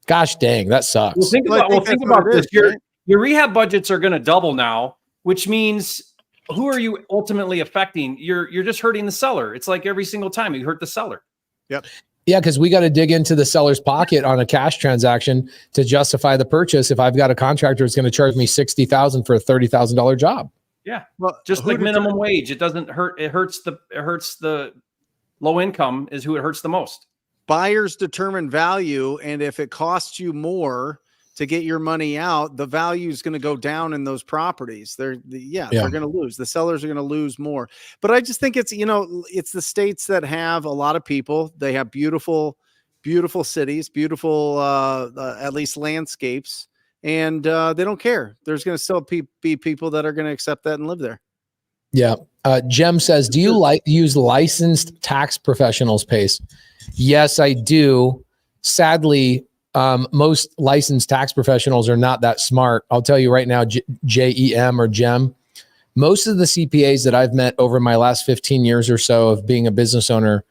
Gosh dang, that sucks. Well, think about this. Your rehab budgets are going to double now, which means who are you ultimately affecting? You're just hurting the seller. It's like every single time you hurt the seller. Yep. Yeah, because we got to dig into the seller's pocket on a cash transaction to justify the purchase. If I've got a contractor who's going to charge me $60,000 for a $30,000 job. Yeah. Well, just like minimum wage, it doesn't hurt. It hurts the low income is who it hurts the most. Buyers determine value. And if it costs you more to get your money out, the value is going to go down in those properties. They're going to lose. The sellers are going to lose more. But I just think it's the states that have a lot of people. They have beautiful, beautiful cities, beautiful, at least landscapes. And they don't care. There's going to still be people that are going to accept that and live there. Yeah. Jem says, do you use licensed tax professionals, Pace? Yes, I do. Sadly, most licensed tax professionals are not that smart. I'll tell you right now, JEM or Jem, most of the CPAs that I've met over my last 15 years or so of being a business owner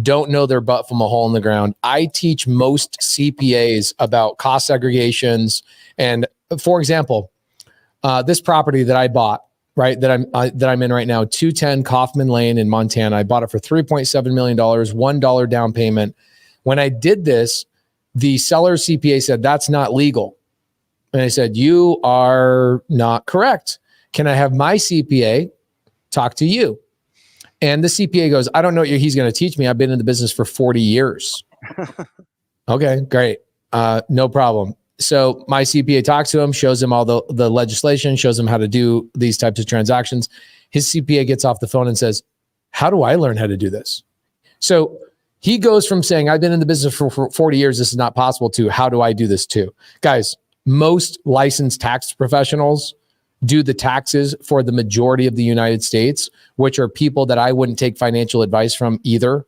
don't know their butt from a hole in the ground. I teach most CPAs about cost segregations. And for example, this property that I bought, right, that I'm in right now, 210 Kaufman Lane in Montana. I bought it for $3.7 million, $1 down payment. When I did this, the seller's CPA said, that's not legal. And I said, you are not correct. Can I have my CPA talk to you? And the CPA goes, I don't know what he's going to teach me. I've been in the business for 40 years. Okay, great. No problem. So my CPA talks to him, shows him all the legislation, shows him how to do these types of transactions. His CPA gets off the phone and says, how do I learn how to do this? So he goes from saying, I've been in the business for 40 years, this is not possible, to how do I do this too? Guys, most licensed tax professionals do the taxes for the majority of the United States, which are people that I wouldn't take financial advice from either.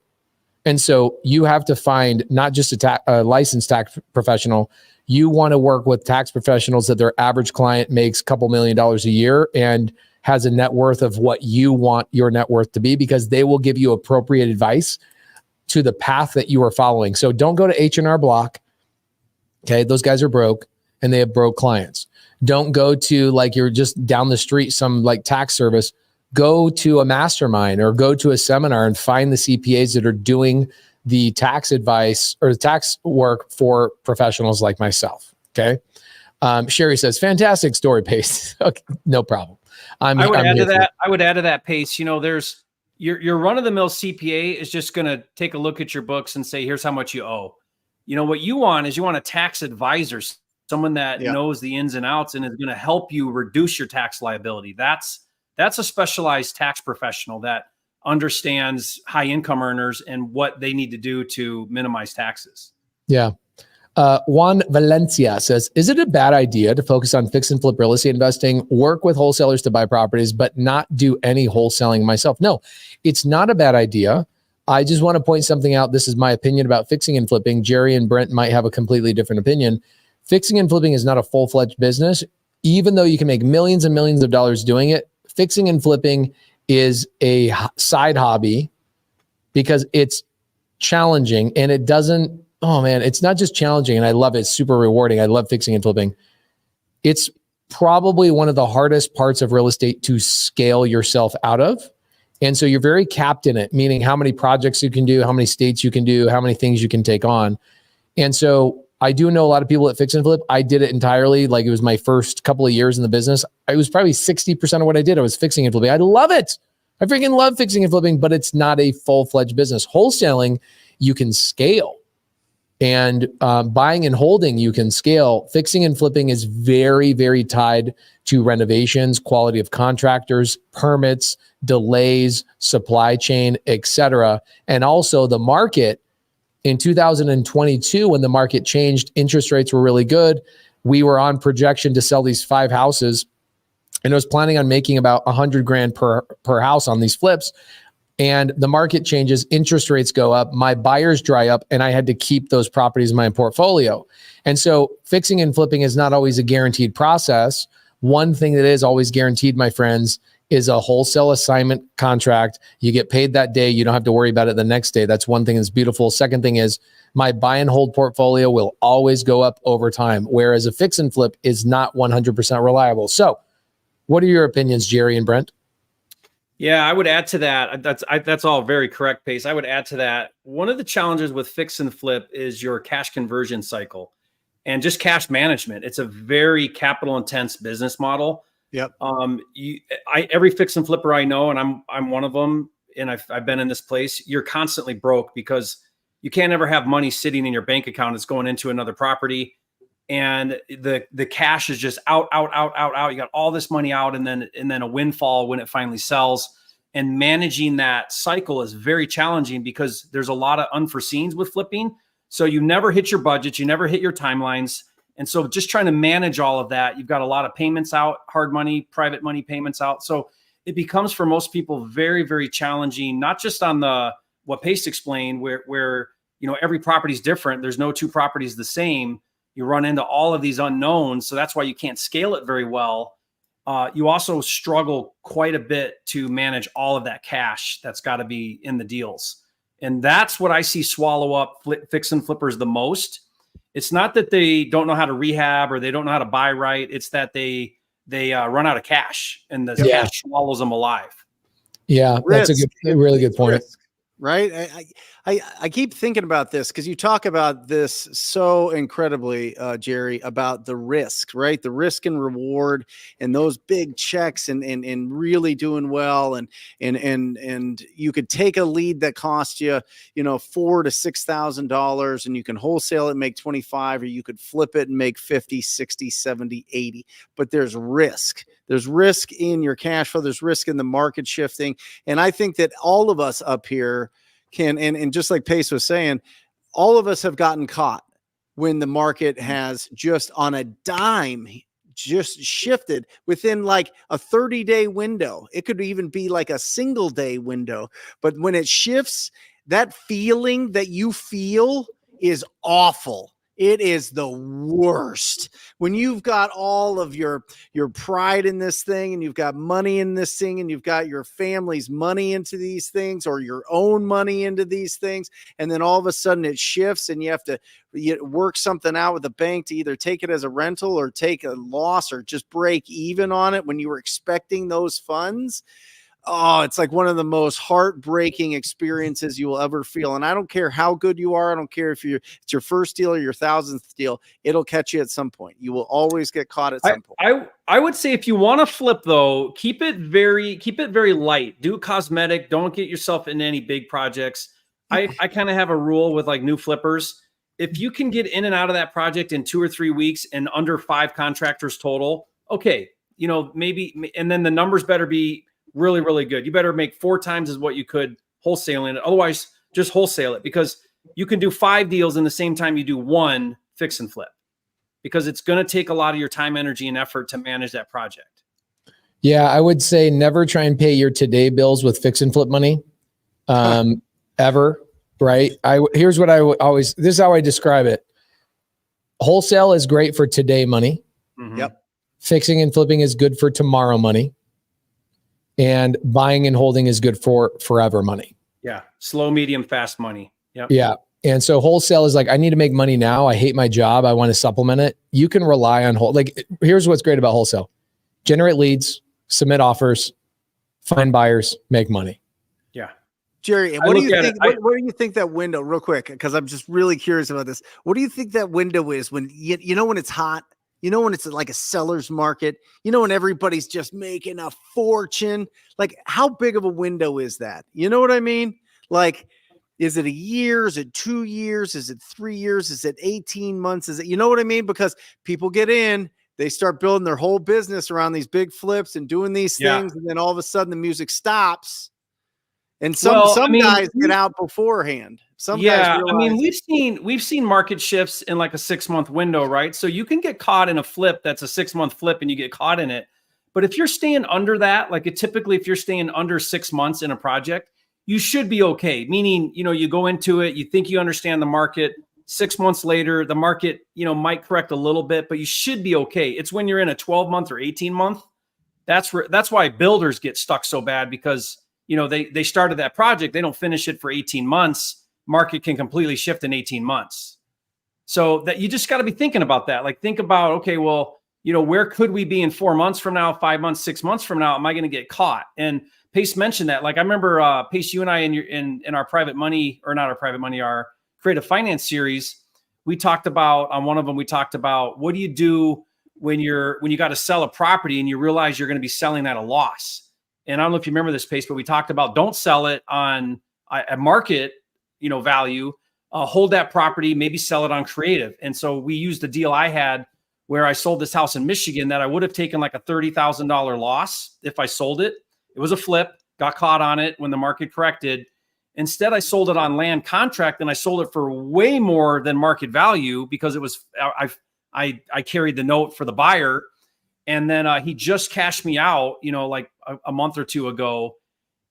And so you have to find not just a licensed tax professional. You want to work with tax professionals that their average client makes a couple $1 million a year and has a net worth of what you want your net worth to be, because they will give you appropriate advice to the path that you are following. So don't go to H&R Block. Okay, those guys are broke and they have broke clients. Don't go to, like, you're just down the street, some like tax service. Go to a mastermind or go to a seminar and find the CPAs that are doing the tax advice or the tax work for professionals like myself. Okay. Sherry says, fantastic story, Pace. Okay, no problem. I would add to that, Pace. You know, there's your run-of-the-mill CPA is just going to take a look at your books and say, here's how much you owe. You know, what you want is you want a tax advisor, someone that knows the ins and outs and is going to help you reduce your tax liability. That's a specialized tax professional that understands high income earners and what they need to do to minimize taxes. Yeah. Juan Valencia says, is it a bad idea to focus on fix and flip real estate investing, work with wholesalers to buy properties, but not do any wholesaling myself? No, it's not a bad idea. I just want to point something out. This is my opinion about fixing and flipping. Jerry and Brent might have a completely different opinion. Fixing and flipping is not a full-fledged business. Even though you can make millions and millions of dollars doing it, fixing and flipping is a side hobby because it's challenging and it doesn't, it's not just challenging and I love it. It's super rewarding. I love fixing and flipping. It's probably one of the hardest parts of real estate to scale yourself out of. And so you're very capped in it, meaning how many projects you can do, how many states you can do, how many things you can take on. And so I do know a lot of people that fix and flip. I did it entirely. Like, it was my first couple of years in the business. It was probably 60% of what I did. I was fixing and flipping. I love it. I freaking love fixing and flipping, but it's not a full-fledged business. Wholesaling, you can scale. And buying and holding, you can scale. Fixing and flipping is very, very tied to renovations, quality of contractors, permits, delays, supply chain, etc. And also the market. In 2022, when the market changed, interest rates were really good. We were on projection to sell these 5 houses, and I was planning on making about $100,000 per house on these flips. And the market changes, interest rates go up, my buyers dry up, and I had to keep those properties in my portfolio. And so fixing and flipping is not always a guaranteed process. One thing that is always guaranteed, my friends, is a wholesale assignment contract. You get paid that day. You don't have to worry about it the next day. That's one thing that's beautiful. Second thing is my buy and hold portfolio will always go up over time, whereas a fix and flip is not 100% reliable. So what are your opinions, Jerry and Brent? Yeah, I would add to that. That's all very correct, Pace. I would add to that. One of the challenges with fix and flip is your cash conversion cycle and just cash management. It's a very capital intense business model. Yep. Every fix and flipper I know, and I'm one of them, and I've been in this place. You're constantly broke because you can't ever have money sitting in your bank account that's going into another property, and the cash is just out. You got all this money out, and then a windfall when it finally sells. And managing that cycle is very challenging because there's a lot of unforeseens with flipping. So you never hit your budget, you never hit your timelines. And so just trying to manage all of that, you've got a lot of payments out, hard money, private money payments out. So it becomes for most people very, very challenging, not just on what Pace explained, where every property is different. There's no two properties the same. You run into all of these unknowns. So that's why you can't scale it very well. You also struggle quite a bit to manage all of that cash that's got to be in the deals. And that's what I see swallow up fix and flippers the most. It's not that they don't know how to rehab or they don't know how to buy right. It's that they they run out of cash, and the Yeah. cash swallows them alive. Yeah, that's a really good point. Risk, right? I keep thinking about this because you talk about this so incredibly, Jerry, about the risk, right? The risk and reward and those big checks and really doing well. And you could take a lead that cost you, $4,000 to $6,000 and you can wholesale it and make 25, or you could flip it and make 50, 60, 70, 80. But there's risk. There's risk in your cash flow. There's risk in the market shifting. And I think that all of us up here can, and just like Pace was saying, all of us have gotten caught when the market has just on a dime just shifted within like a 30-day window. It could even be like a single day window. But when it shifts, that feeling that you feel is awful. It is the worst when you've got all of your pride in this thing, and you've got money in this thing, and you've got your family's money into these things, or your own money into these things. And then all of a sudden it shifts and you have to work something out with the bank to either take it as a rental or take a loss or just break even on it when you were expecting those funds. Oh, it's like one of the most heartbreaking experiences you will ever feel. And I don't care how good you are. I don't care if it's your first deal or your 1,000th deal. It'll catch you at some point. You will always get caught at some point. I would say if you want to flip though, keep it very light. Do cosmetic. Don't get yourself into any big projects. I kind of have a rule with like new flippers. If you can get in and out of that project in 2 or 3 weeks and under 5 contractors total, okay, maybe, and then the numbers better be really, really good. You better make 4 times as what you could wholesaling it. Otherwise, just wholesale it, because you can do 5 deals in the same time you do 1 fix and flip, because it's going to take a lot of your time, energy, and effort to manage that project. Yeah, I would say never try and pay your today bills with fix and flip money, ever. Right? Here's what this is how I describe it. Wholesale is great for today money. Mm-hmm. Yep. Fixing and flipping is good for tomorrow money. And buying and holding is good for forever money. Yeah. Slow, medium, fast money. Yep. Yeah. And so wholesale is like, I need to make money now. I hate my job. I want to supplement it. You can rely on here's what's great about wholesale. Generate leads, submit offers, find buyers, make money. Yeah. Jerry, what do you think? What do you think that window, real quick? Because I'm just really curious about this. What do you think that window is when when it's hot? When it's like a seller's market, when everybody's just making a fortune, like how big of a window is that? You know what I mean? Like, is it a year? Is it 2 years? Is it 3 years? Is it 18 months? Is it, you know what I mean? Because people get in, they start building their whole business around these big flips and doing these things. And then all of a sudden the music stops. And some guys get out beforehand. Guys realize we've seen market shifts in like a 6-month window, right? So you can get caught in a flip that's a 6-month flip and you get caught in it. But if you're staying under that, typically if you're staying under 6 months in a project, you should be okay. Meaning, you go into it, you think you understand the market. 6 months later, the market, might correct a little bit, but you should be okay. It's when you're in a 12-month or 18-month. That's why builders get stuck so bad, because they started that project, they don't finish it for 18 months. Market can completely shift in 18 months. So that you just got to be thinking about that. Like, think about, okay, well, where could we be in 4 months from now, 5 months, 6 months from now? Am I going to get caught? And Pace mentioned that. Like, I remember Pace, you and I in our private money, or not our private money, our creative finance series, we talked about, on one of them, we talked about, what do you do when you got to sell a property and you realize you're going to be selling at a loss? And I don't know if you remember this, Pace, but we talked about, don't sell it on a market, value, hold that property, maybe sell it on creative. And so we used the deal I had where I sold this house in Michigan that I would have taken like a $30,000 loss if I sold it. It was a flip, got caught on it when the market corrected. Instead, I sold it on land contract, and I sold it for way more than market value, because it was, I carried the note for the buyer. And then he just cashed me out, like a month or 2 ago.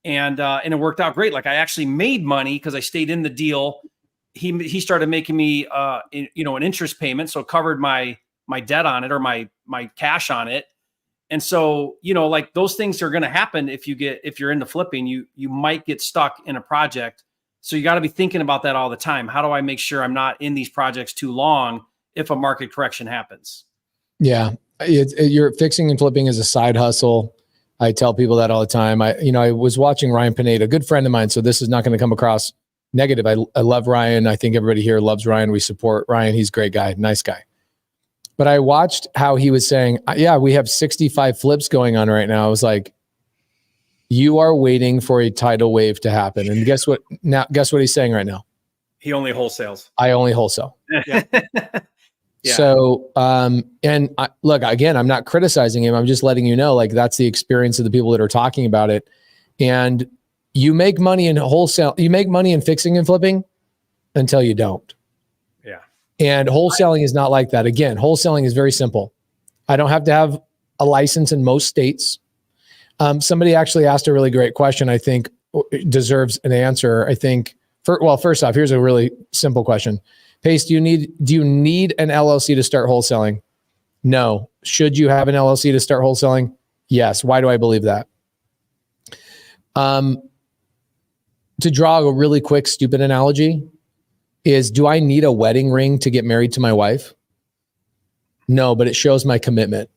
And it worked out great. Like, I actually made money because I stayed in the deal. He started making me, an interest payment. So it covered my debt on it, or my cash on it. And so, like, those things are going to happen if you're into flipping. You might get stuck in a project. So you got to be thinking about that all the time. How do I make sure I'm not in these projects too long if a market correction happens? Yeah. You're fixing and flipping is a side hustle. I tell people that all the time. I was watching Ryan Pineda, a good friend of mine, so this is not going to come across negative. I love Ryan. I think everybody here loves Ryan. We support Ryan. He's a great guy, nice guy. But I watched how he was saying, yeah, we have 65 flips going on right now. I was like, you are waiting for a tidal wave to happen. And guess what he's saying right now? He only wholesales. I only wholesale. Yeah. Yeah. So, look, again, I'm not criticizing him. I'm just letting you know, like, that's the experience of the people that are talking about it. And you make money in wholesale. You make money in fixing and flipping until you don't. Yeah. And wholesaling is not like that. Again, wholesaling is very simple. I don't have to have a license in most states. Somebody actually asked a really great question. I think deserves an answer. I think, first off, here's a really simple question. Pace, do you need an LLC to start wholesaling? No. Should you have an LLC to start wholesaling? Yes. Why do I believe that? To draw a really quick, stupid analogy is, do I need a wedding ring to get married to my wife? No, but it shows my commitment.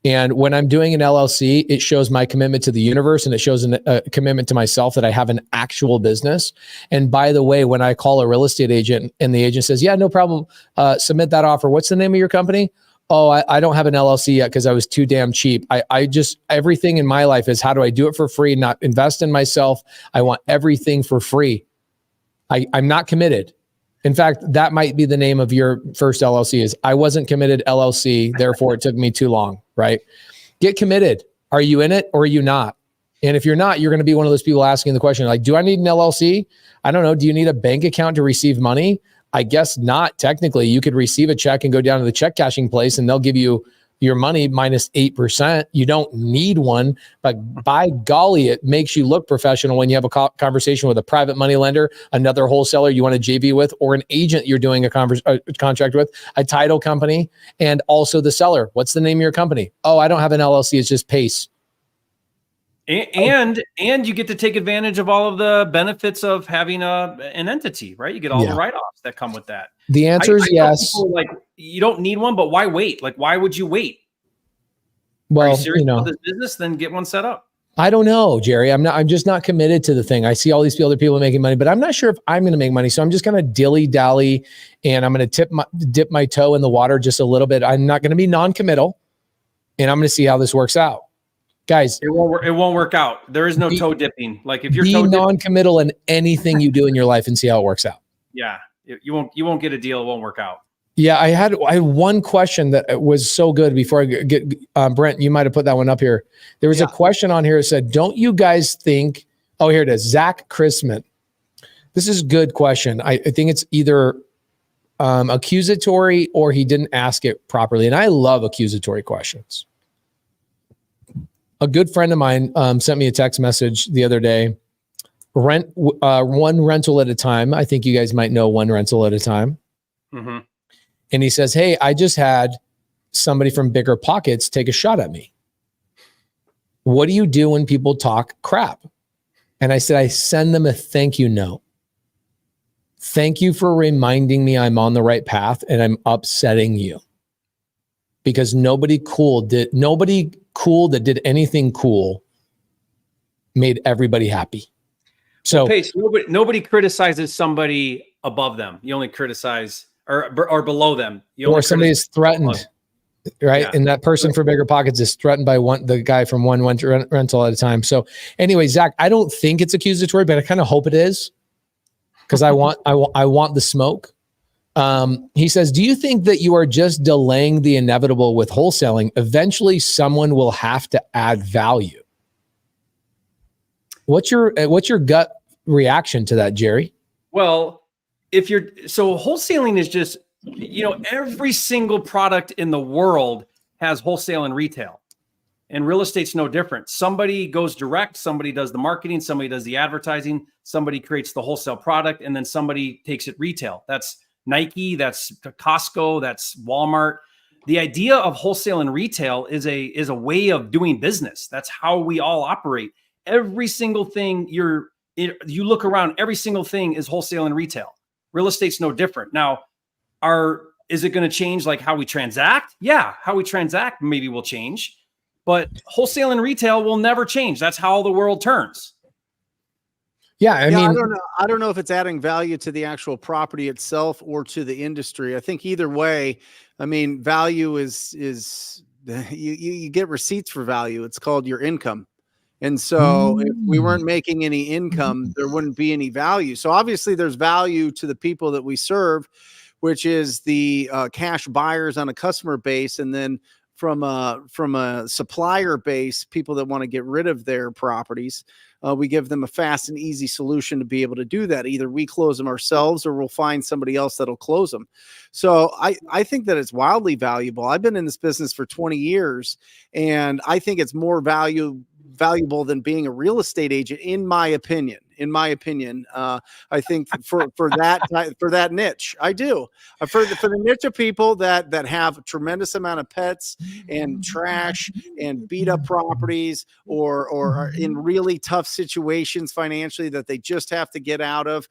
And when I'm doing an LLC, it shows my commitment to the universe, and it shows a commitment to myself that I have an actual business. And by the way, when I call a real estate agent and the agent says, yeah, no problem, submit that offer. What's the name of your company? Oh, I don't have an LLC yet because I was too damn cheap. Everything in my life is, how do I do it for free, not invest in myself? I want everything for free. I'm not committed. In fact, that might be the name of your first LLC, is I wasn't committed LLC, therefore it took me too long, right? Get committed. Are you in it or are you not? And if you're not, you're going to be one of those people asking the question, like, do I need an LLC? I don't know. Do you need a bank account to receive money? I guess not. Technically, you could receive a check and go down to the check cashing place and they'll give you your money minus 8%. You don't need one, but by golly, it makes you look professional when you have a conversation with a private money lender, another wholesaler you want to JV with, or an agent you're doing a contract with, a title company, and also the seller. What's the name of your company? Oh, I don't have an LLC. It's just Pace. And you get to take advantage of all of the benefits of having an entity, right? You get all the write-offs that come with that. The answer is yes. Like, you don't need one, but why wait? Like, why would you wait? Well, Are you serious about this business? Then get one set up. I don't know, Jerry. I'm just not committed to the thing. I see all these other people making money, but I'm not sure if I'm going to make money. So I'm just going to dilly-dally, and I'm going to dip my toe in the water just a little bit. I'm not going to be non-committal, and I'm going to see how this works out. Guys, it won't work out. There is no toe dipping. Like, if you're non-committal in anything you do in your life and see how it works out. Yeah. You won't get a deal. It won't work out. Yeah, I had one question that was so good before I get Brent. You might have put that one up here. There was a question on here that said, "Don't you guys think?" Oh, here it is. Zach Chrisman. This is a good question. I think it's either accusatory or he didn't ask it properly, and I love accusatory questions. A good friend of mine sent me a text message the other day. Rent one rental at a time. I think you guys might know one rental at a time. Mm-hmm. And he says, "Hey, I just had somebody from Bigger Pockets take a shot at me. What do you do when people talk crap?" And I said, "I send them a thank you note. Thank you for reminding me I'm on the right path and I'm upsetting you. Because nobody cool that did anything cool made everybody happy." So, Pace, nobody criticizes somebody above them. You only criticize or below them. Or somebody is threatened, right? Yeah. And that person for Bigger Pockets is threatened by the guy from one rental at a time. So anyway, Zach, I don't think it's accusatory, but I kind of hope it is, because I want the smoke. He says, "Do you think that you are just delaying the inevitable with wholesaling? Eventually, someone will have to add value." What's your gut reaction to that, Jerry? Well, wholesaling is just, every single product in the world has wholesale and retail, and real estate's no different. Somebody goes direct, somebody does the marketing, somebody does the advertising, somebody creates the wholesale product, and then somebody takes it retail. That's Nike, that's Costco, that's Walmart. The idea of wholesale and retail is a way of doing business. That's how we all operate. Every single thing you look around, every single thing is wholesale and retail. Real estate's no different. Now, are is it going to change like how we transact? Yeah, how we transact maybe will change, but wholesale and retail will never change. That's how the world turns. Yeah, I mean, I don't know if it's adding value to the actual property itself or to the industry. I think either way, I mean, value is you get receipts for value. It's called your income. And so if we weren't making any income, there wouldn't be any value. So obviously there's value to the people that we serve, which is the cash buyers on a customer base. And then from a supplier base, people that want to get rid of their properties, we give them a fast and easy solution to be able to do that. Either we close them ourselves or we'll find somebody else that'll close them. So I think that it's wildly valuable. I've been in this business for 20 years, and I think it's more valuable than being a real estate agent, in my opinion. I think for that niche, I do. For the niche of people that have a tremendous amount of pets and trash and beat up properties, or are in really tough situations financially that they just have to get out of,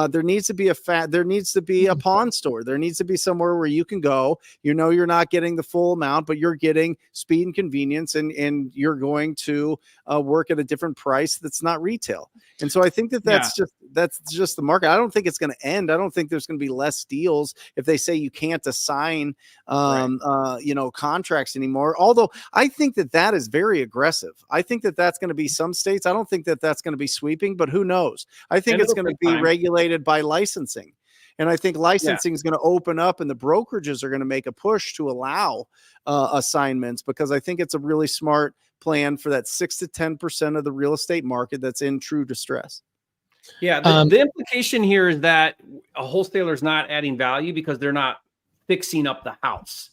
there needs to be a pawn store. There needs to be somewhere where you can go. You're not getting the full amount, but you're getting speed and convenience, and you're going to work at a different price that's not retail. And so I think that's just the market. I don't think it's going to end. I don't think there's going to be less deals if they say you can't assign contracts anymore. Although I think that is very aggressive. I think that's going to be some states. I don't think that's going to be sweeping, but who knows? I think it's going to be regulated by licensing. And I think licensing is going to open up, and the brokerages are going to make a push to allow assignments, because I think it's a really smart plan for that 6 to 10% of the real estate market that's in true distress. Yeah. The implication here is that a wholesaler is not adding value because they're not fixing up the house.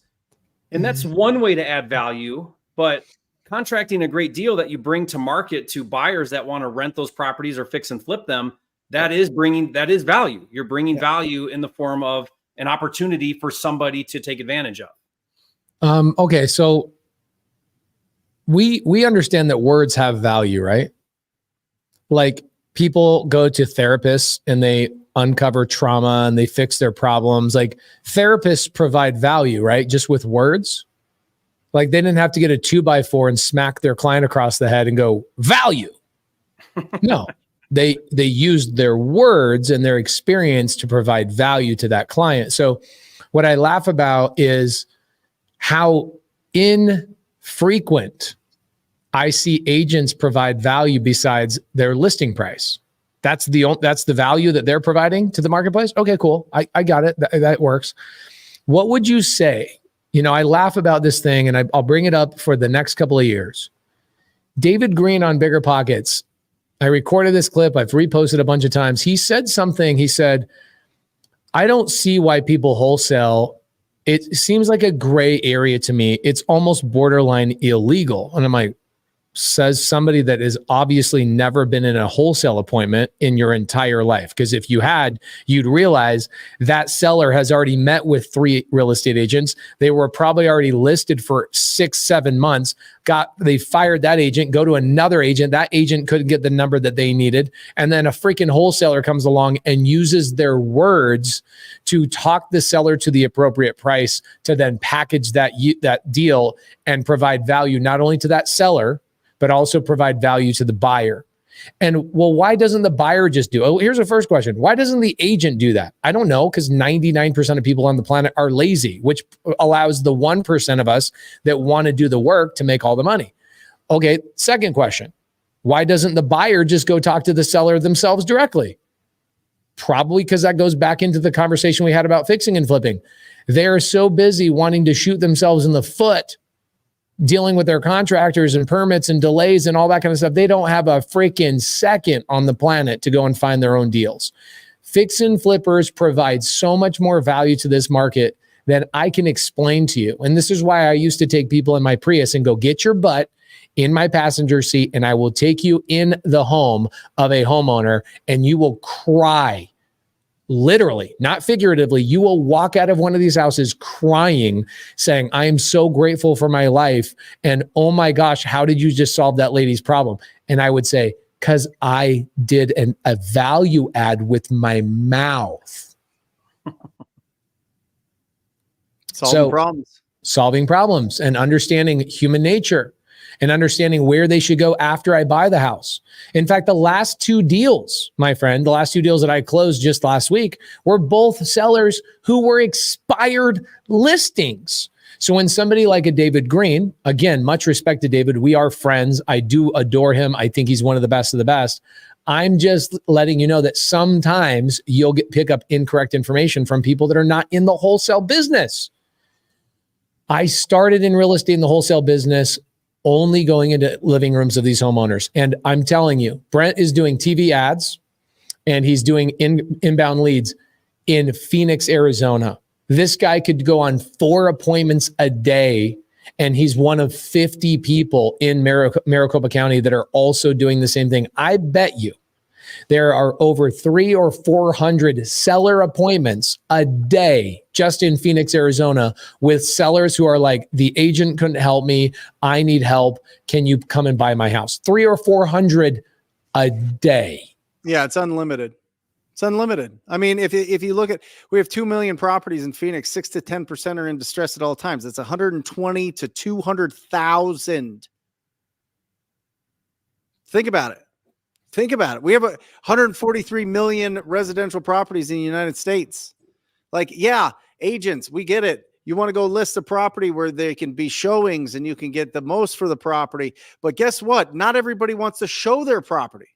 And that's one way to add value, but contracting a great deal that you bring to market to buyers that want to rent those properties or fix and flip them, that is value. You're bringing value in the form of an opportunity for somebody to take advantage of. Okay. So we understand that words have value, right? Like, people go to therapists and they uncover trauma and they fix their problems. Like, therapists provide value, right? Just with words. Like, they didn't have to get a 2x4 and smack their client across the head and go, value. No, they used their words and their experience to provide value to that client. So what I laugh about is how infrequent I see agents provide value besides their listing price. That's the value that they're providing to the marketplace. Okay, cool. I got it. That works. What would you say? I laugh about this thing, and I'll bring it up for the next couple of years. David Green on Bigger Pockets. I recorded this clip. I've reposted a bunch of times. He said something. He said, I don't see why people wholesale. It seems like a gray area to me. It's almost borderline illegal. And I'm like, says somebody that has obviously never been in a wholesale appointment in your entire life. Because if you had, you'd realize that seller has already met with 3 real estate agents. They were probably already listed for 6-7 months. They fired that agent, go to another agent. That agent couldn't get the number that they needed. And then a freaking wholesaler comes along and uses their words to talk the seller to the appropriate price to then package that deal and provide value not only to that seller, but also provide value to the buyer. And well, why doesn't the buyer just do it? Oh, here's the first question. Why doesn't the agent do that? I don't know, because 99% of people on the planet are lazy, which allows the 1% of us that want to do the work to make all the money. Okay, second question. Why doesn't the buyer just go talk to the seller themselves directly? Probably because that goes back into the conversation we had about fixing and flipping. They're so busy wanting to shoot themselves in the foot, dealing with their contractors and permits and delays and all that kind of stuff. They don't have a freaking second on the planet to go and find their own deals. Fix and flippers provide so much more value to this market than I can explain to you. And this is why I used to take people in my Prius and go, get your butt in my passenger seat and I will take you in the home of a homeowner and you will cry. Literally, not figuratively, you will walk out of one of these houses crying, saying, I am so grateful for my life. And oh my gosh, how did you just solve that lady's problem? And I would say, because I did a value add with my mouth. Solving problems and understanding human nature and understanding where they should go after I buy the house. In fact, the last 2 deals, my friend, the last 2 deals that I closed just last week were both sellers who were expired listings. So when somebody like a David Green, again, much respect to David, we are friends. I do adore him. I think he's one of the best of the best. I'm just letting you know that sometimes you'll pick up incorrect information from people that are not in the wholesale business. I started in real estate in the wholesale business only going into living rooms of these homeowners. And I'm telling you, Brent is doing TV ads and he's doing inbound leads in Phoenix, Arizona. This guy could go on 4 appointments a day, and he's one of 50 people in Maricopa County that are also doing the same thing. I bet you there are over 300 or 400 seller appointments a day just in Phoenix, Arizona, with sellers who are like, the agent couldn't help me. I need help. Can you come and buy my house? 300 or 400 a day. Yeah, it's unlimited. It's unlimited. I mean, if you look at, we have 2 million properties in Phoenix, 6 to 10% are in distress at all times. That's 120 to 200,000. Think about it. Think about it. We have 143 million residential properties in the United States. Like, yeah, agents, we get it. You want to go list a property where there can be showings and you can get the most for the property. But guess what? Not everybody wants to show their property.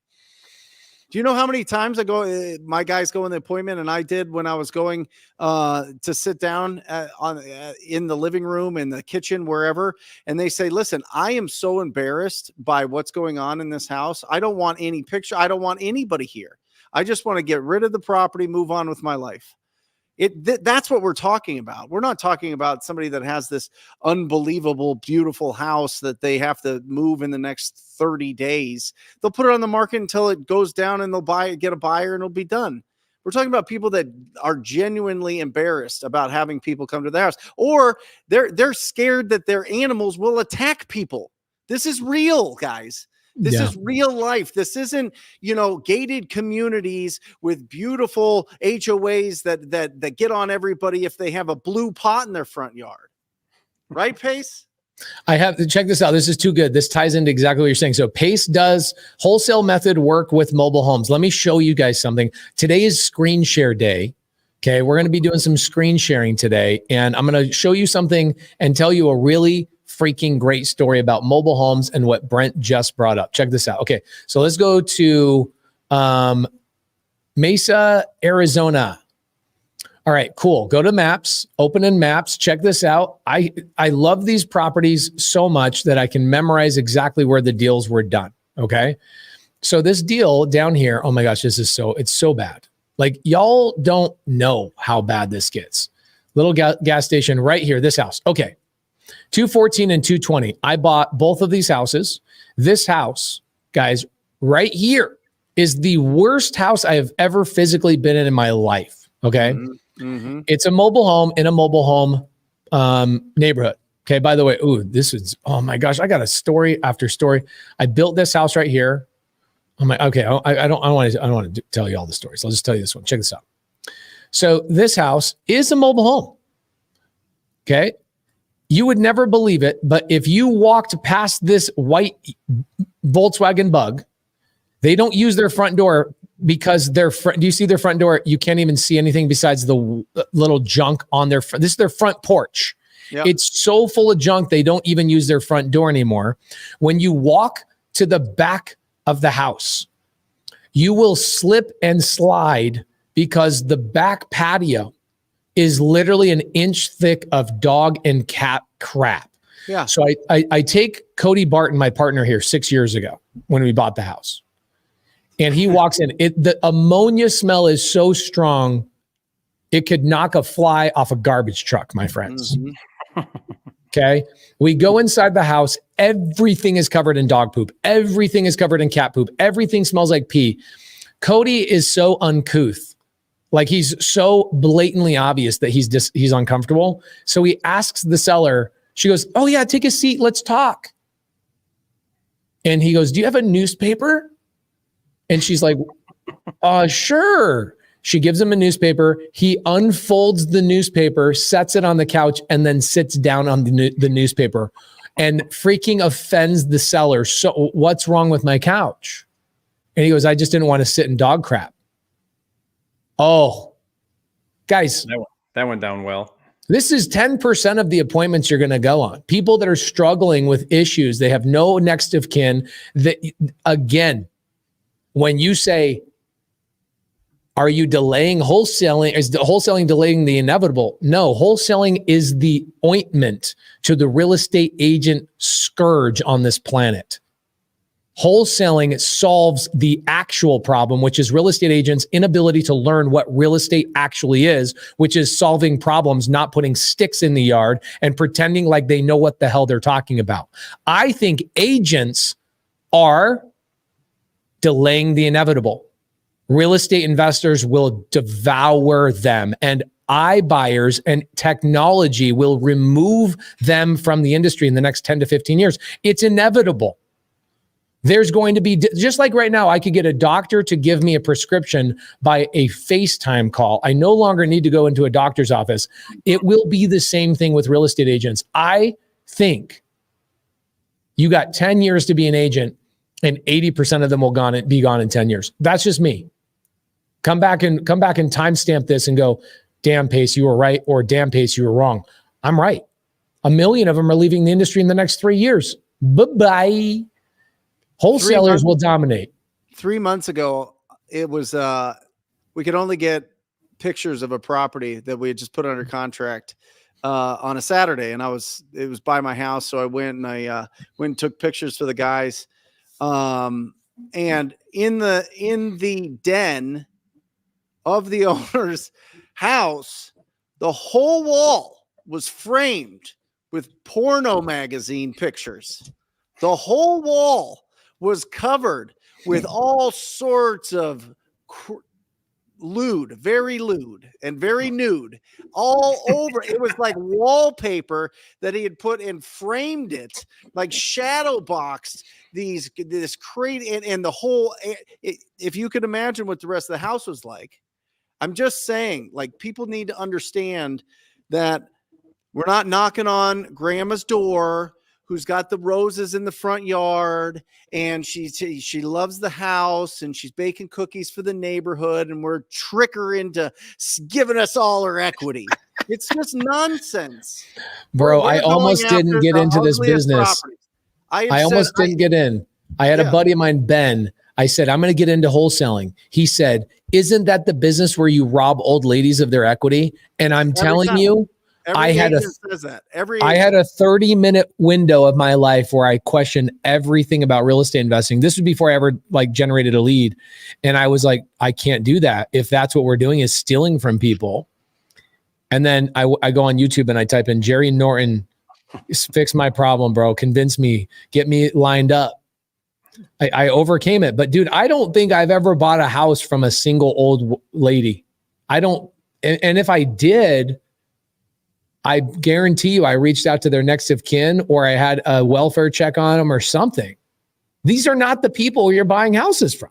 Do you know how many times I go, my guys go in the appointment, and I did when I was going to sit down in the living room, in the kitchen, wherever, and they say, listen, I am so embarrassed by what's going on in this house. I don't want any picture. I don't want anybody here. I just want to get rid of the property, move on with my life. That's what we're talking about. We're not talking about somebody that has this unbelievable, beautiful house that they have to move in the next 30 days. They'll put it on the market until it goes down, and they'll get a buyer, and it'll be done. We're talking about people that are genuinely embarrassed about having people come to their house, or they're scared that their animals will attack people. This is real, guys. This is real life. This isn't, gated communities with beautiful HOAs that get on everybody if they have a blue pot in their front yard. Right, Pace? I have to check this out. This is too good. This ties into exactly what you're saying. So Pace does wholesale method work with mobile homes. Let me show you guys something. Today is screen share day. Okay. We're going to be doing some screen sharing today, and I'm going to show you something and tell you a really freaking great story about mobile homes and what Brent just brought up. Check this out. Okay. So let's go to Mesa, Arizona. All right, cool. Go to maps, open in maps. Check this out. I love these properties so much that I can memorize exactly where the deals were done. Okay. So this deal down here, oh my gosh, it's so bad. Like, y'all don't know how bad this gets. Little gas station right here, this house. Okay. 214 and 220. I bought both of these houses. This house, guys, right here is the worst house I have ever physically been in my life. Okay. Mm-hmm. It's a mobile home in a mobile home neighborhood. Okay. By the way, oh my gosh, I got a story after story. I built this house right here. I'm like, okay, I don't want to tell you all the stories. I'll just tell you this one. Check this out. So this house is a mobile home. Okay. You would never believe it, but if you walked past this white Volkswagen Bug, they don't use their front door because do you see their front door? You can't even see anything besides the little junk on their front. This is their front porch. Yep. It's so full of junk, they don't even use their front door anymore. When you walk to the back of the house, you will slip and slide because the back patio is literally an inch thick of dog and cat crap. Yeah. So I take Cody Barton, my partner here, 6 years ago when we bought the house. And he walks in. The ammonia smell is so strong, it could knock a fly off a garbage truck, my friends. Mm-hmm. Okay. We go inside the house. Everything is covered in dog poop. Everything is covered in cat poop. Everything smells like pee. Cody is so uncouth. Like, he's so blatantly obvious that he's uncomfortable. So he asks the seller, she goes, oh yeah, take a seat. Let's talk. And he goes, do you have a newspaper? And she's like, sure. She gives him a newspaper. He unfolds the newspaper, sets it on the couch, and then sits down on the newspaper and freaking offends the seller. So what's wrong with my couch? And he goes, I just didn't want to sit in dog crap. Oh, guys. That went down well. This is 10% of the appointments you're going to go on. People that are struggling with issues. They have no next of kin. That, again, when you say, are you delaying wholesaling? Is the wholesaling delaying the inevitable? No, wholesaling is the ointment to the real estate agent scourge on this planet. Wholesaling solves the actual problem, which is real estate agents' inability to learn what real estate actually is, which is solving problems, not putting sticks in the yard and pretending like they know what the hell they're talking about. I think agents are delaying the inevitable. Real estate investors will devour them, and iBuyers and technology will remove them from the industry in the next 10 to 15 years. It's inevitable. There's going to be, just like right now, I could get a doctor to give me a prescription by a FaceTime call. I no longer need to go into a doctor's office. It will be the same thing with real estate agents. I think you got 10 years to be an agent, and 80% of them will be gone in 10 years. That's just me. Come back and timestamp this and go, damn Pace, you were right, or damn Pace, you were wrong. I'm right. 1 million of them are leaving the industry in the next 3 years. Bye-bye. Wholesalers will dominate. 3 months ago, it was we could only get pictures of a property that we had just put under contract on a Saturday, and it was by my house, so I went and took pictures for the guys. And in the den of the owner's house, the whole wall was framed with porno magazine pictures. The whole wall was covered with all sorts of very lewd and very nude all over. It was like wallpaper that he had put and framed it, like shadow boxed this crate and the whole. If you could imagine what the rest of the house was like, I'm just saying, like, people need to understand that we're not knocking on grandma's door who's got the roses in the front yard, and she loves the house, and she's baking cookies for the neighborhood, and we're trick her into giving us all her equity. It's just nonsense. Bro, I almost didn't get into this business. I almost didn't get in. I had a buddy of mine, Ben. I said, I'm going to get into wholesaling. He said, isn't that the business where you rob old ladies of their equity? And I'm telling you, I had a 30-minute window of my life where I questioned everything about real estate investing. This was before I ever generated a lead. And I was like, I can't do that. If that's what we're doing is stealing from people. And then I go on YouTube and I type in Jerry Norton, fix my problem, bro. Convince me, get me lined up. I overcame it. But dude, I don't think I've ever bought a house from a single old lady. I don't. And if I did, I guarantee you I reached out to their next of kin, or I had a welfare check on them or something. These are not the people you're buying houses from.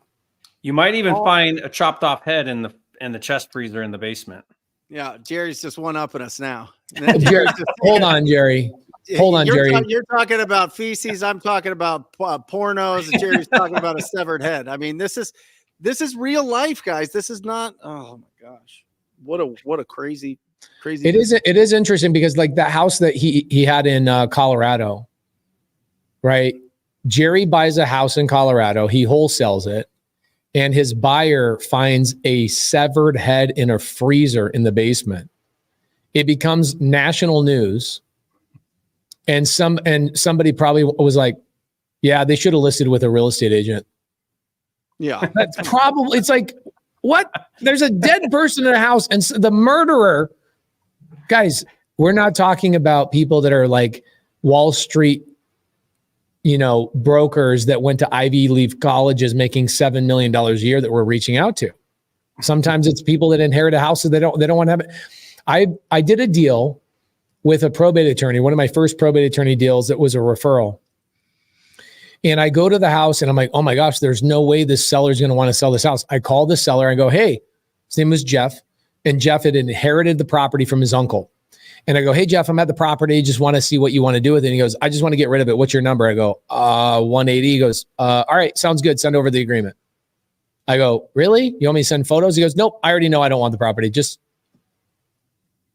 You might even find a chopped off head in the chest freezer in the basement. Yeah, Jerry's just one-upping us now. Hold on, Jerry. Jerry. You're talking about feces. I'm talking about pornos. And Jerry's talking about a severed head. I mean, this is real life, guys. This is not. Oh my gosh, what a crazy. It is interesting because like the house that he had in Colorado, right? Jerry buys a house in Colorado. He wholesales it, and his buyer finds a severed head in a freezer in the basement. It becomes national news. And somebody probably was like, yeah, they should have listed with a real estate agent. Yeah. That's probably, it's like, what? There's a dead person in a house, and the murderer. Guys, we're not talking about people that are like Wall Street, brokers that went to Ivy League colleges making $7 million a year that we're reaching out to. Sometimes it's people that inherit a house that they don't want to have it. I did a deal with a probate attorney, one of my first probate attorney deals that was a referral. And I go to the house and I'm like, oh my gosh, there's no way this seller is going to want to sell this house. I call the seller and go, hey, His name was Jeff. And Jeff had inherited the property from his uncle. And I go, hey, Jeff, I'm at the property. Just want to see what you want to do with it. And he goes, I just want to get rid of it. What's your number? I go, 180. He goes, all right, sounds good. Send over the agreement. I go, really? You want me to send photos? He goes, nope, I already know I don't want the property. Just,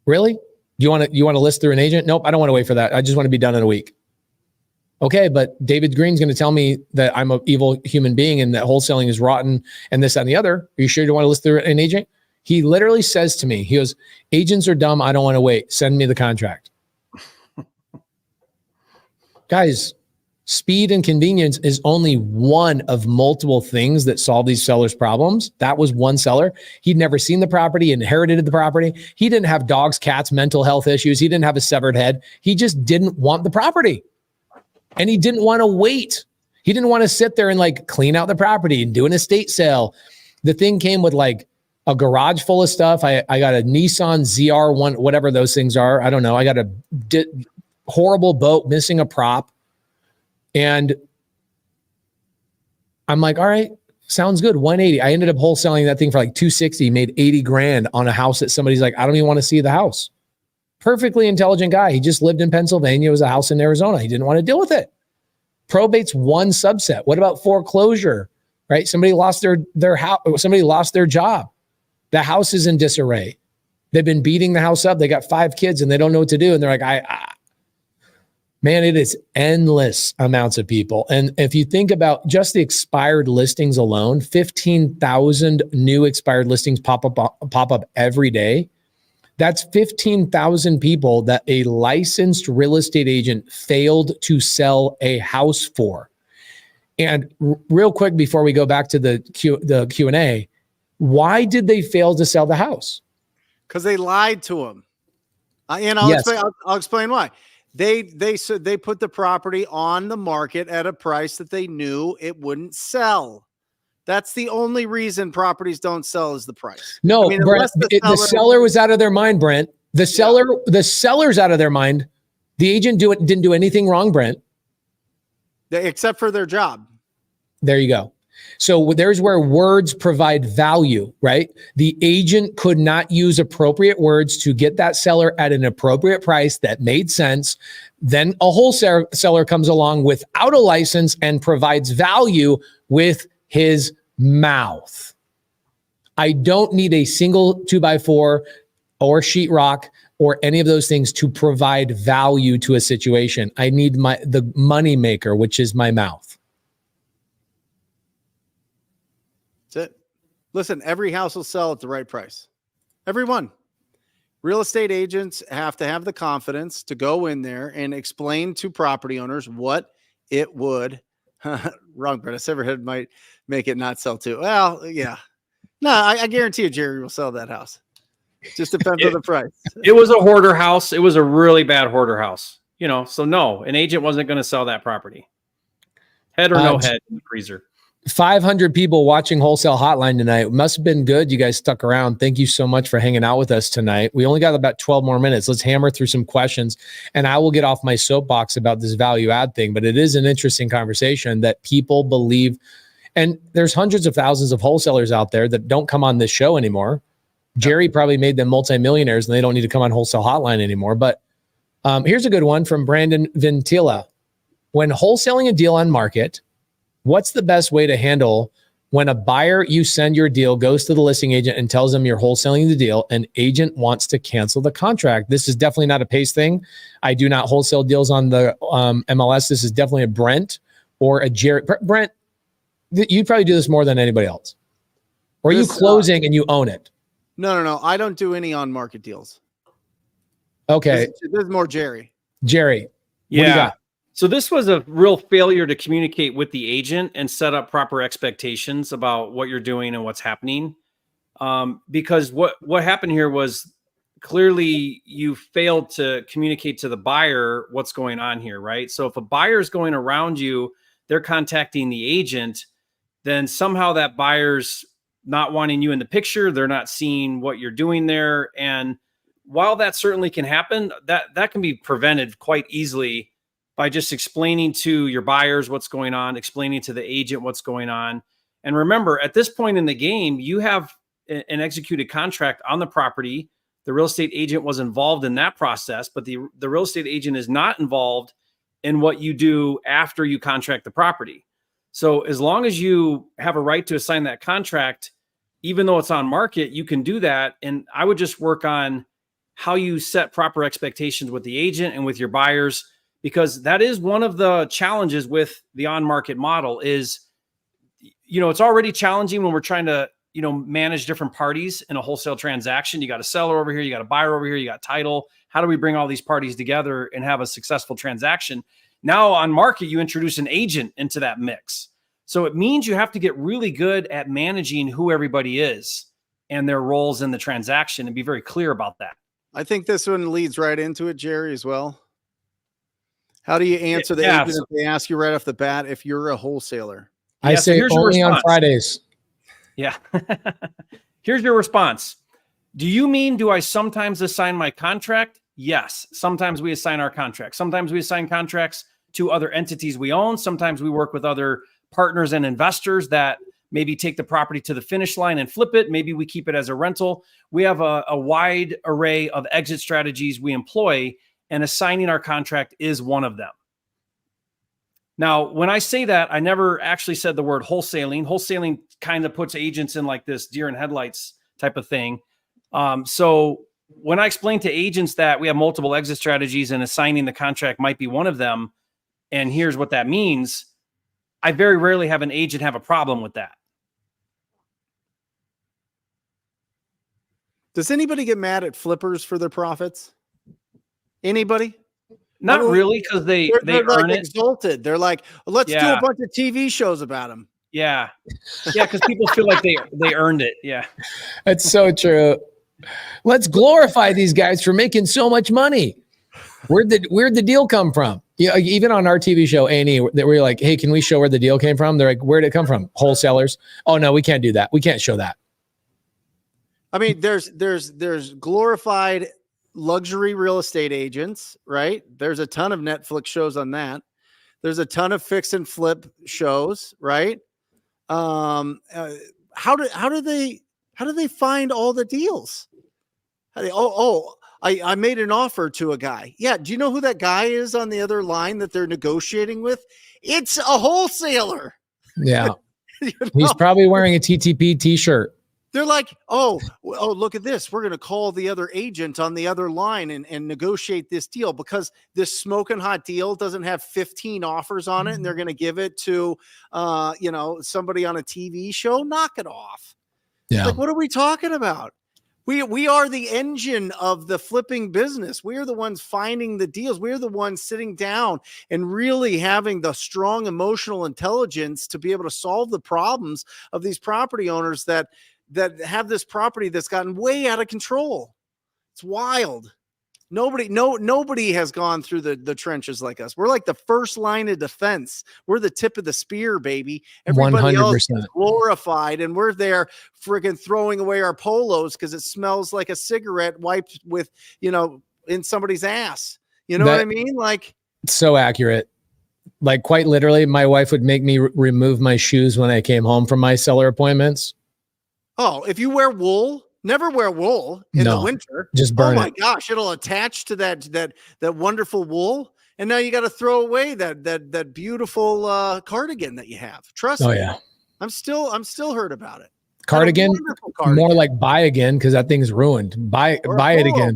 really? You want to list through an agent? Nope, I don't want to wait for that. I just want to be done in a week. Okay, but David Green's going to tell me that I'm an evil human being and that wholesaling is rotten and this, that, and the other. Are you sure you want to list through an agent? He literally says to me, he goes, agents are dumb. I don't want to wait. Send me the contract. Guys, speed and convenience is only one of multiple things that solve these sellers' problems. That was one seller. He'd never seen the property, inherited the property. He didn't have dogs, cats, mental health issues. He didn't have a severed head. He just didn't want the property. And he didn't want to wait. He didn't want to sit there and like clean out the property and do an estate sale. The thing came with like a garage full of stuff. I got a Nissan ZR1, whatever those things are. I don't know. I got a horrible boat missing a prop. And I'm like, all right, sounds good. 180. I ended up wholesaling that thing for like 260, made 80 grand on a house that somebody's like, I don't even want to see the house. Perfectly intelligent guy. He just lived in Pennsylvania. It was a house in Arizona. He didn't want to deal with it. Probate's one subset. What about foreclosure? Right? Somebody lost their house. Somebody lost their job. The house is in disarray. They've been beating the house up. They got 5 kids and they don't know what to do. And they're like, man, it is endless amounts of people. And if you think about just the expired listings alone, 15,000 new expired listings pop up every day. That's 15,000 people that a licensed real estate agent failed to sell a house for. And real quick, before we go back to the Q&A, why did they fail to sell the house? Because they lied to him. I'll explain why. They said they put the property on the market at a price that they knew it wouldn't sell. That's the only reason properties don't sell is the price. No, Brent, the seller was out of their mind, Brent. The seller's out of their mind. The agent didn't do anything wrong, Brent. Except for their job. There you go. So there's where words provide value, right? The agent could not use appropriate words to get that seller at an appropriate price that made sense. Then a wholesaler comes along without a license and provides value with his mouth. I don't need a single 2x4 or sheetrock or any of those things to provide value to a situation. I need the money maker, which is my mouth. That's it. Listen, every house will sell at the right price. Every one. Real estate agents have to have the confidence to go in there and explain to property owners what it would. Wrong, Brent. A severed head might make it not sell too. Well, yeah. No, I guarantee you Jerry will sell that house. Just depends on the price. It was a hoarder house. It was a really bad hoarder house. So no, an agent wasn't going to sell that property. Head or no head in the freezer. 500 people watching Wholesale Hotline tonight. It must have been good. You guys stuck around. Thank you so much for hanging out with us tonight. We only got about 12 more minutes. Let's hammer through some questions and I will get off my soapbox about this value add thing, but it is an interesting conversation that people believe. And there's hundreds of thousands of wholesalers out there that don't come on this show anymore. Jerry probably made them multimillionaires and they don't need to come on Wholesale Hotline anymore. But here's a good one from Brandon Vintila. When wholesaling a deal on market, what's the best way to handle when a buyer you send your deal goes to the listing agent and tells them you're wholesaling the deal and agent wants to cancel the contract? This is definitely not a Pace thing. I do not wholesale deals on the MLS. This is definitely a Brent or a Jerry. Brent, you'd probably do this more than anybody else. Or are you closing and you own it? No. I don't do any on-market deals. Okay. This is more Jerry. Jerry, Yeah. What do you got? So this was a real failure to communicate with the agent and set up proper expectations about what you're doing and what's happening. Because what happened here was clearly you failed to communicate to the buyer what's going on here, right? So if a buyer is going around you, they're contacting the agent, then somehow that buyer's not wanting you in the picture. They're not seeing what you're doing there. And while that certainly can happen, that can be prevented quite easily by just explaining to your buyers what's going on, explaining to the agent what's going on. And remember, at this point in the game, you have an executed contract on the property. The real estate agent was involved in that process, but the real estate agent is not involved in what you do after you contract the property. So as long as you have a right to assign that contract, even though it's on market, you can do that. And I would just work on how you set proper expectations with the agent and with your buyers, because that is one of the challenges with the on-market model is, it's already challenging when we're trying to, manage different parties in a wholesale transaction. You got a seller over here, you got a buyer over here, you got title. How do we bring all these parties together and have a successful transaction? Now on market, you introduce an agent into that mix. So it means you have to get really good at managing who everybody is and their roles in the transaction and be very clear about that. I think this one leads right into it, Jerry, as well. How do you answer the agent if they ask you right off the bat if you're a wholesaler? I say only on Fridays. Yeah. Here's your response. Do you mean, do I sometimes assign my contract? Yes. Sometimes we assign our contract. Sometimes we assign contracts to other entities we own. Sometimes we work with other partners and investors that maybe take the property to the finish line and flip it. Maybe we keep it as a rental. We have a wide array of exit strategies we employ, and assigning our contract is one of them. Now, when I say that, I never actually said the word wholesaling. Wholesaling kind of puts agents in like this deer in headlights type of thing. So when I explain to agents that we have multiple exit strategies and assigning the contract might be one of them, and here's what that means, I very rarely have an agent have a problem with that. Does anybody get mad at flippers for their profits? Anybody? Not really, because they they're earn like it. Exalted. They're like, let's do a bunch of TV shows about them. Yeah. Yeah, because people feel like they earned it. Yeah. That's so true. Let's glorify these guys for making so much money. Where'd the deal come from? Yeah, even on our TV show A&E, that we're like, hey, can we show where the deal came from? They're like, where'd it come from? Wholesalers. Oh no, we can't do that. We can't show that. I mean, there's glorified luxury real estate agents, right? There's a ton of Netflix shows on that. There's a ton of fix and flip shows, right? How do they find all the deals? I made an offer to a guy. Yeah. Do you know who that guy is on the other line that they're negotiating with? It's a wholesaler. Yeah. He's probably wearing a TTP t-shirt. They're like, oh, look at this. We're going to call the other agent on the other line and negotiate this deal because this smoking hot deal doesn't have 15 offers on it. And they're going to give it to, somebody on a TV show. Knock it off. Yeah. Like, what are we talking about? We are the engine of the flipping business. We are the ones finding the deals. We're the ones sitting down and really having the strong emotional intelligence to be able to solve the problems of these property owners that have this property that's gotten way out of control. It's wild. Nobody has gone through the trenches like us. We're like the first line of defense. We're the tip of the spear, baby. Everybody 100%. else is glorified, and we're there friggin' throwing away our polos because it smells like a cigarette wiped with, in somebody's ass. You know what I mean? Like, so accurate. Like, quite literally, my wife would make me remove my shoes when I came home from my seller appointments. Oh, if you wear wool, never wear wool in the winter. Just burn it. Oh my gosh, it'll attach to that wonderful wool, and now you got to throw away that beautiful cardigan that you have. Trust me. Oh yeah, I'm still heard about it. Cardigan, more like buy again because that thing's ruined. Buy it again.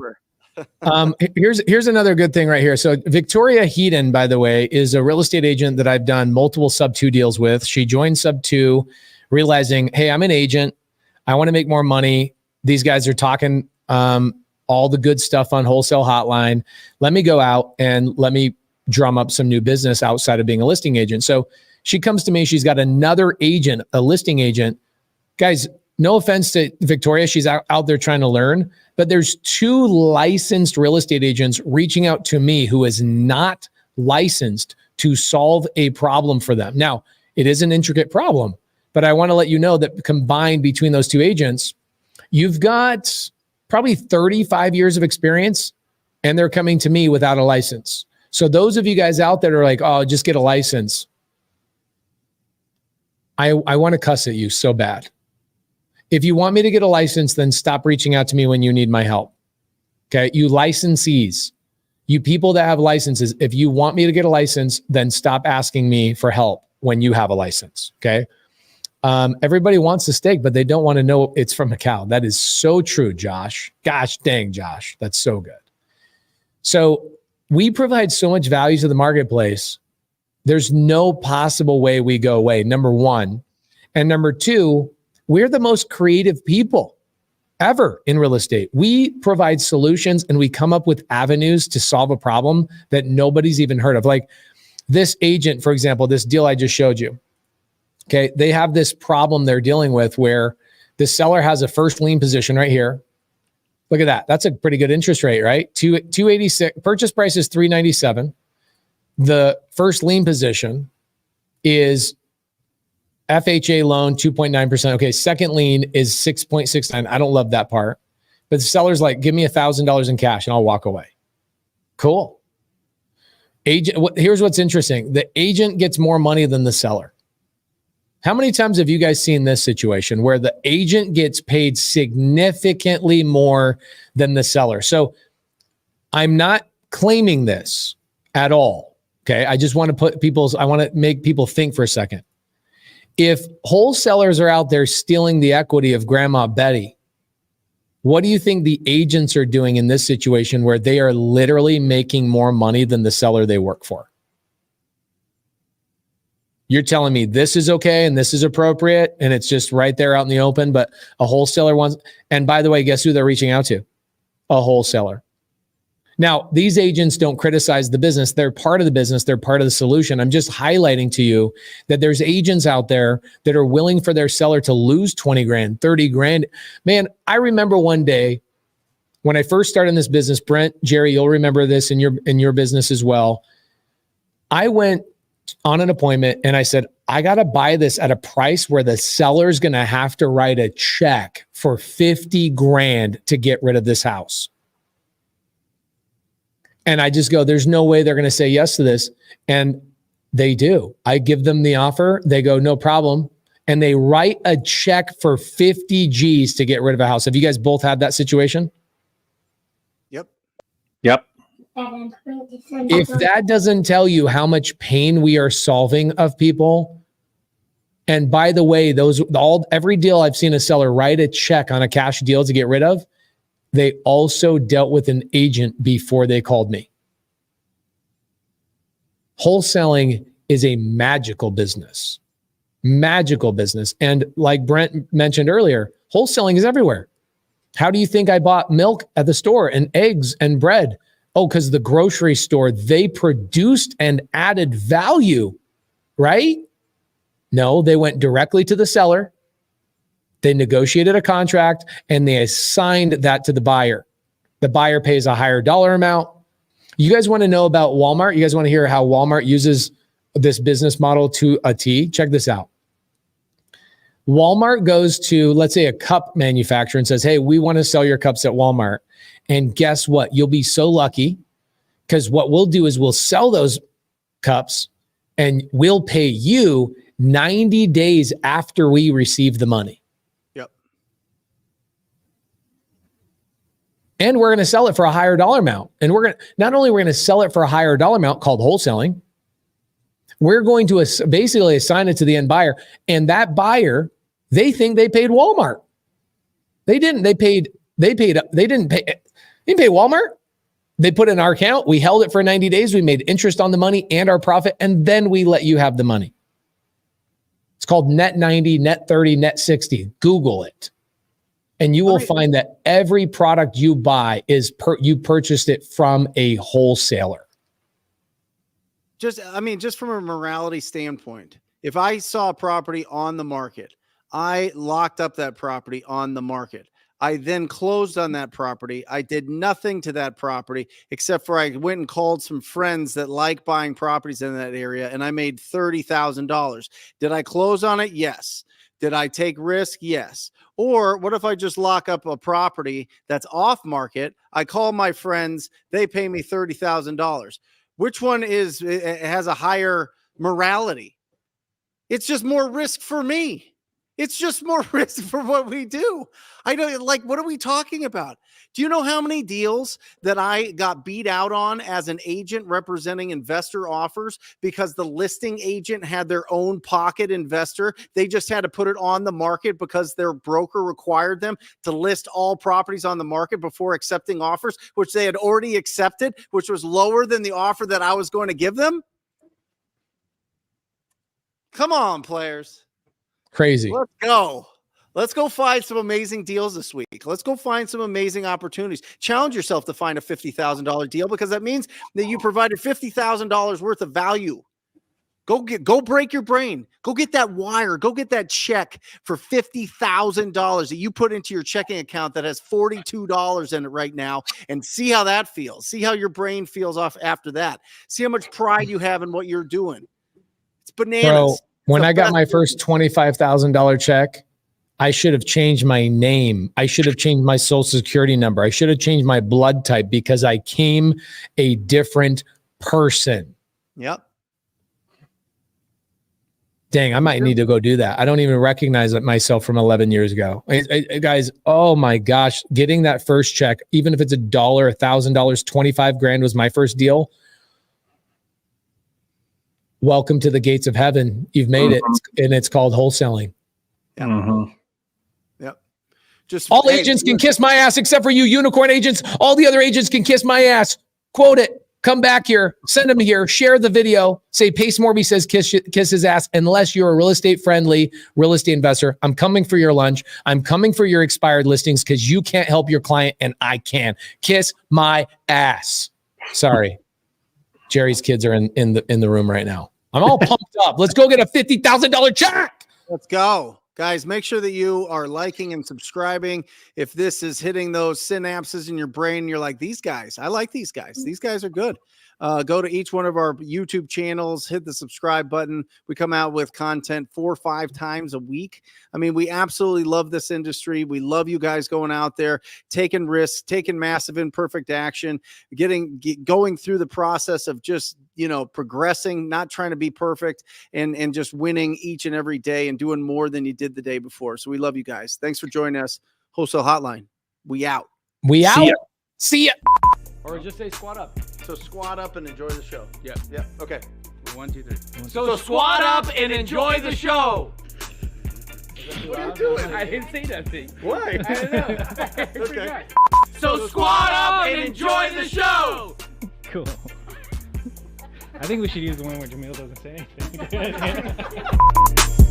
Here's another good thing right here. So Victoria Heaton, by the way, is a real estate agent that I've done multiple sub-2 deals with. She joined sub-2, realizing, hey, I'm an agent. I want to make more money. These guys are talking all the good stuff on Wholesale Hotline. Let me go out and let me drum up some new business outside of being a listing agent. So she comes to me. She's got another agent, a listing agent. Guys, no offense to Victoria. She's out there trying to learn. But there's 2 licensed real estate agents reaching out to me who is not licensed to solve a problem for them. Now, it is an intricate problem. But I want to let you know that combined between those 2 agents, you've got probably 35 years of experience, and they're coming to me without a license. So those of you guys out there are like, oh, just get a license. I want to cuss at you so bad. If you want me to get a license, then stop reaching out to me when you need my help. Okay. You licensees, you people that have licenses, if you want me to get a license, then stop asking me for help when you have a license. Okay. Everybody wants a steak, but they don't want to know it's from a cow. That is so true, Josh. Gosh dang, Josh. That's so good. So we provide so much value to the marketplace. There's no possible way we go away, number one. And number two, we're the most creative people ever in real estate. We provide solutions and we come up with avenues to solve a problem that nobody's even heard of. Like this agent, for example, this deal I just showed you. Okay, they have this problem they're dealing with where the seller has a first lien position right here. Look at that. That's a pretty good interest rate, right? 286. Purchase price is 397. The first lien position is FHA loan 2.9%. Okay, second lien is 6.69. I don't love that part. But the seller's like, give me $1,000 in cash and I'll walk away. Cool. Agent, here's what's interesting. The agent gets more money than the seller. How many times have you guys seen this situation where the agent gets paid significantly more than the seller? So I'm not claiming this at all. Okay. I just want to I want to make people think for a second. If wholesalers are out there stealing the equity of Grandma Betty, what do you think the agents are doing in this situation where they are literally making more money than the seller they work for? You're telling me this is okay and this is appropriate and it's just right there out in the open, but a wholesaler wants, and by the way, guess who they're reaching out to? A wholesaler. Now, these agents don't criticize the business. They're part of the business. They're part of the solution. I'm just highlighting to you that there's agents out there that are willing for their seller to lose 20 grand, 30 grand. Man, I remember one day when I first started in this business, Brent, Jerry, you'll remember this in your business as well. I went on an appointment and I said, I got to buy this at a price where the seller's going to have to write a check for 50 grand to get rid of this house. And I just go, there's no way they're going to say yes to this. And they do. I give them the offer. They go, no problem. And they write a check for 50 G's to get rid of a house. Have you guys both had that situation? Yep. Yep. If that doesn't tell you how much pain we are solving of people, and by the way, every deal I've seen a seller write a check on a cash deal to get rid of, they also dealt with an agent before they called me. Wholesaling is a magical business. Magical business. And like Brent mentioned earlier, wholesaling is everywhere. How do you think I bought milk at the store and eggs and bread? Oh, because the grocery store, they produced and added value, right? No, they went directly to the seller. They negotiated a contract and they assigned that to the buyer. The buyer pays a higher dollar amount. You guys want to know about Walmart? You guys want to hear how Walmart uses this business model to a T? Check this out. Walmart goes to, let's say, a cup manufacturer and says, hey, we want to sell your cups at Walmart. And guess what? You'll be so lucky because what we'll do is we'll sell those cups and we'll pay you 90 days after we receive the money. Yep. And we're going to sell it for a higher dollar amount. And not only we're going to sell it for a higher dollar amount called wholesaling, we're going to basically assign it to the end buyer. And that buyer, they think they paid Walmart. They didn't. They didn't pay Walmart. They put it in our account. We held it for 90 days. We made interest on the money and our profit. And then we let you have the money. It's called net 90, net 30, net 60. Google it. And you will find that every product you buy you purchased it from a wholesaler. Just from a morality standpoint, if I saw a property on the market, I locked up that property on the market. I then closed on that property. I did nothing to that property except for I went and called some friends that like buying properties in that area, and I made $30,000. Did I close on it? Yes. Did I take risk? Yes. Or what if I just lock up a property that's off market? I call my friends. They pay me $30,000. Which one has a higher morality? It's just more risk for me. It's just more risk for what we do. I know, like, what are we talking about? Do you know how many deals that I got beat out on as an agent representing investor offers because the listing agent had their own pocket investor? They just had to put it on the market because their broker required them to list all properties on the market before accepting offers, which they had already accepted, which was lower than the offer that I was going to give them. Come on, players. Crazy. Let's go. Let's go find some amazing deals this week. Let's go find some amazing opportunities. Challenge yourself to find a $50,000 deal, because that means that you provided $50,000 worth of value. Go break your brain. Go get that wire. Go get that check for $50,000 that you put into your checking account that has $42 in it right now, and see how that feels. See how your brain feels off after that. See how much pride you have in what you're doing. It's bananas. Bro, when I got my first $25,000 check, I should have changed my name. I should have changed my social security number. I should have changed my blood type, because I came a different person. Yep. Dang, I might need to go do that. I don't even recognize myself from 11 years ago. Guys, oh my gosh, getting that first check, even if it's $1, $1,000, 25 grand was my first deal. Welcome to the gates of heaven. You've made it, and it's called wholesaling. Yep. Yep. Just all agents can kiss my ass except for you unicorn agents. All the other agents can kiss my ass. Quote it. Come back here. Send them here. Share the video. Say Pace Morby says kiss his ass. Unless you're a real estate friendly real estate investor, I'm coming for your lunch. I'm coming for your expired listings, because you can't help your client and I can. Kiss my ass. Sorry. Jerry's kids are in the room right now. I'm all pumped up. Let's go get a $50,000 check. Let's go. Guys, make sure that you are liking and subscribing. If this is hitting those synapses in your brain, you're like, these guys, I like these guys. These guys are good. Go to each one of our YouTube channels, hit the subscribe button. We come out with content 4 or 5 times a week. I mean, we absolutely love this industry. We love you guys going out there, taking risks, taking massive imperfect action, going through the process of just, progressing, not trying to be perfect, and just winning each and every day and doing more than you did the day before. So we love you guys. Thanks for joining us. Wholesale Hotline. We out. We out. See ya. Or just say squat up. So squat up and enjoy the show. Yeah. Yeah. Okay. 1, 2, 3. So squat up and enjoy the show. What are you doing? I didn't say nothing. Why? I don't know. Okay. So squat up and enjoy the show. Cool. I think we should use the one where Jamil doesn't say anything.